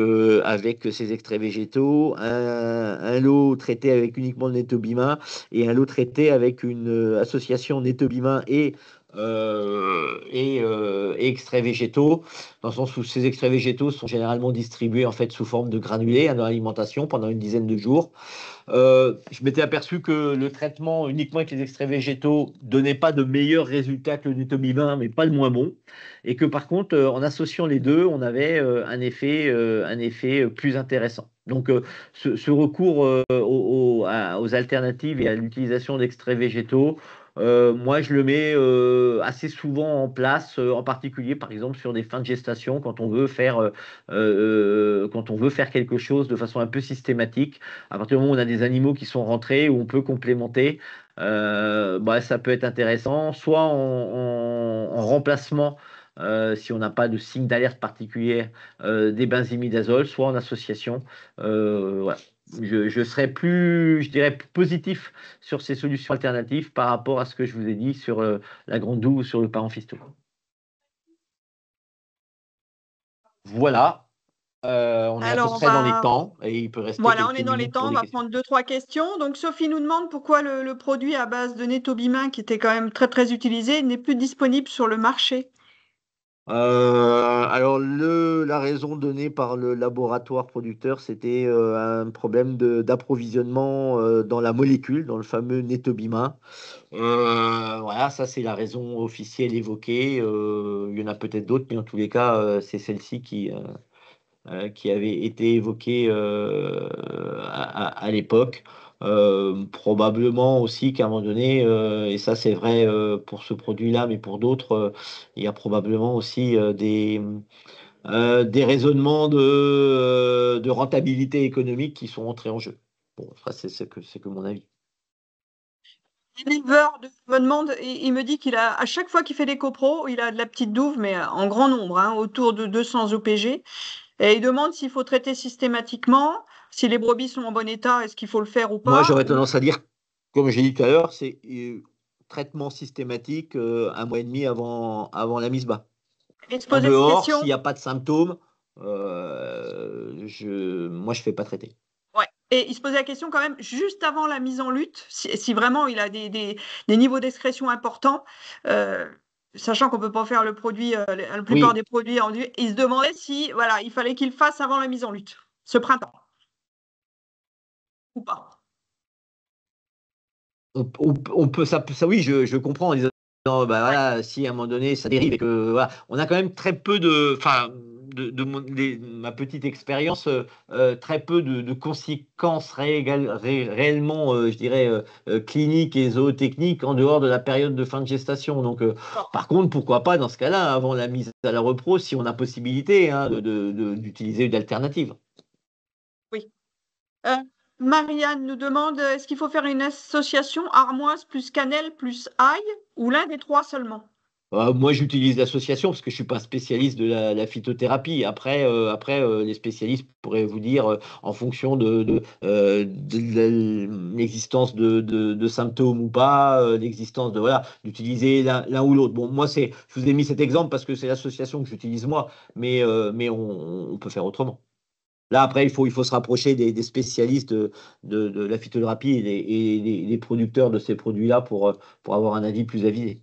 ces extraits végétaux, un lot traité avec uniquement le netobima et un lot traité avec une association netobima et extraits végétaux, dans le sens où ces extraits végétaux sont généralement distribués en fait sous forme de granulés dans l'alimentation pendant une dizaine de jours. Je m'étais aperçu que le traitement uniquement avec les extraits végétaux donnait pas de meilleurs résultats que le netobima, mais pas de moins bon, et que par contre, en associant les deux, on avait un effet plus intéressant. Donc, ce recours aux alternatives et à l'utilisation d'extraits végétaux, moi, je le mets assez souvent en place, en particulier, par exemple, sur des fins de gestation, quand on veut faire quelque chose de façon un peu systématique. À partir du moment où on a des animaux qui sont rentrés, où on peut complémenter, ça peut être intéressant, soit en remplacement si on n'a pas de signe d'alerte particulier des benzimidazole, soit en association. Voilà. Je serais plus, je dirais, plus positif sur ces solutions alternatives par rapport à ce que je vous ai dit sur la grande douve ou sur le paramphistol. Voilà. On est à peu près dans les temps et il peut rester Voilà, on quelques est dans les minutes pour temps. On des va questions. prendre 2-3 questions. Donc, Sophie nous demande pourquoi le produit à base de Netobimin, qui était quand même très, très utilisé, n'est plus disponible sur le marché. Alors, la raison donnée par le laboratoire producteur, c'était un problème d'approvisionnement dans la molécule, dans le fameux Netobimin. Voilà, ça c'est la raison officielle évoquée. Il y en a peut-être d'autres, mais en tous les cas, c'est celle-ci qui avait été évoquée à l'époque. Probablement aussi qu'à un moment donné, et ça c'est vrai pour ce produit-là, mais pour d'autres, il y a probablement aussi des raisonnements de rentabilité économique qui sont entrés en jeu. Bon, ça c'est que mon avis. L'éleveur me demande, il me dit qu'il a, à chaque fois qu'il fait des copros, il a de la petite douve, mais en grand nombre, hein, autour de 200 OPG. Et il demande s'il faut traiter systématiquement, si les brebis sont en bon état, est-ce qu'il faut le faire ou pas. Moi, j'aurais tendance à dire, comme j'ai dit tout à l'heure, c'est traitement systématique 1 mois et demi avant la mise bas. Et se En poser cette dehors, question. s'il n'y a pas de symptômes, moi, je ne fais pas traiter. Ouais. Et il se posait la question quand même, juste avant la mise en lutte, si vraiment il a des niveaux d'excrétion importants, sachant qu'on ne peut pas faire le produit, la plupart des produits en lutte, il se demandait si voilà, il fallait qu'il le fasse avant la mise en lutte, ce printemps. Ou pas. On peut, ça, oui, je comprends en disant, bah, voilà, si à un moment donné ça dérive et que voilà, on a quand même très peu de, enfin, ma petite expérience, très peu de conséquences réellement, je dirais, cliniques et zootechniques en dehors de la période de fin de gestation. Donc, par contre, pourquoi pas dans ce cas-là, avant la mise à la repro, si on a possibilité hein, d'utiliser une alternative. Oui. Marianne nous demande, est-ce qu'il faut faire une association armoise plus cannelle plus ail ou l'un des trois seulement? Moi, j'utilise l'association parce que je suis pas spécialiste de la phytothérapie. Après, les spécialistes pourraient vous dire, en fonction de l'existence de symptômes ou pas, l'existence de voilà, d'utiliser l'un ou l'autre. Bon, moi, je vous ai mis cet exemple parce que c'est l'association que j'utilise moi, mais on peut faire autrement. Là, après, il faut se rapprocher des spécialistes de la phytothérapie et des producteurs de ces produits-là pour avoir un avis plus avisé.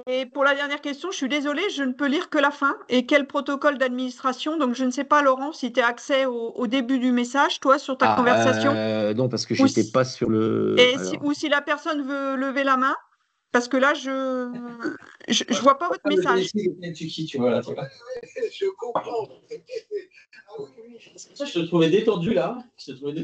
Et pour la dernière question, je suis désolée, je ne peux lire que la fin. Et quel protocole d'administration? Donc, je ne sais pas, Laurent, si tu as accès au début du message, toi, sur ta conversation. Non, parce que Ou j'étais pas sur le. ou si la personne veut lever la main, parce que là, je vois pas votre message. Tu vois, là, tu vois. Je comprends. Ça, je te trouvais détendu là.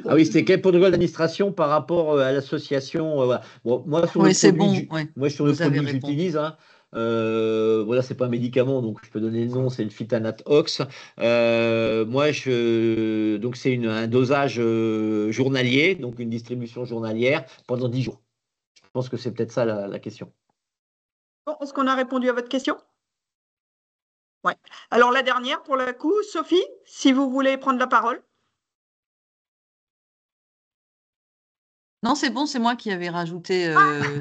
Ah oui, c'était quel protocole d'administration par rapport à l'association voilà. Bon, moi, sur le produit, moi, sur le produit que j'utilise, hein, voilà, c'est pas un médicament, donc je peux donner le nom, c'est le Phytanate Ox. Moi, donc c'est un dosage journalier, donc une distribution journalière pendant 10 jours. Je pense que c'est peut-être ça la question. Bon, est-ce qu'on a répondu à votre question? Ouais. Alors, la dernière, pour le coup, Sophie, si vous voulez prendre la parole. Non, c'est bon, c'est moi qui avais rajouté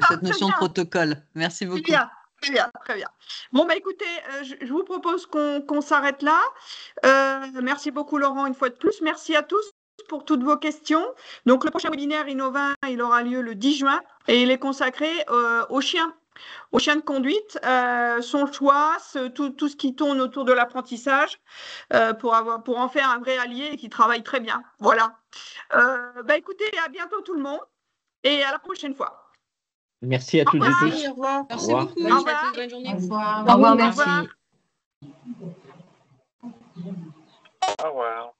cette notion de protocole. Merci beaucoup. Très bien. Bon, bah écoutez, je vous propose qu'on s'arrête là. Merci beaucoup, Laurent, une fois de plus. Merci à tous pour toutes vos questions. Donc, le prochain webinaire Innova, il aura lieu le 10 juin et il est consacré aux chiens de conduite, son choix, tout ce qui tourne autour de l'apprentissage pour en faire un vrai allié et qui travaille très bien. Voilà. Écoutez, à bientôt tout le monde et à la prochaine fois. Merci à toutes et tous. Au revoir. Merci beaucoup. Au revoir. Bonne journée. Au revoir. Au revoir, merci. Au revoir.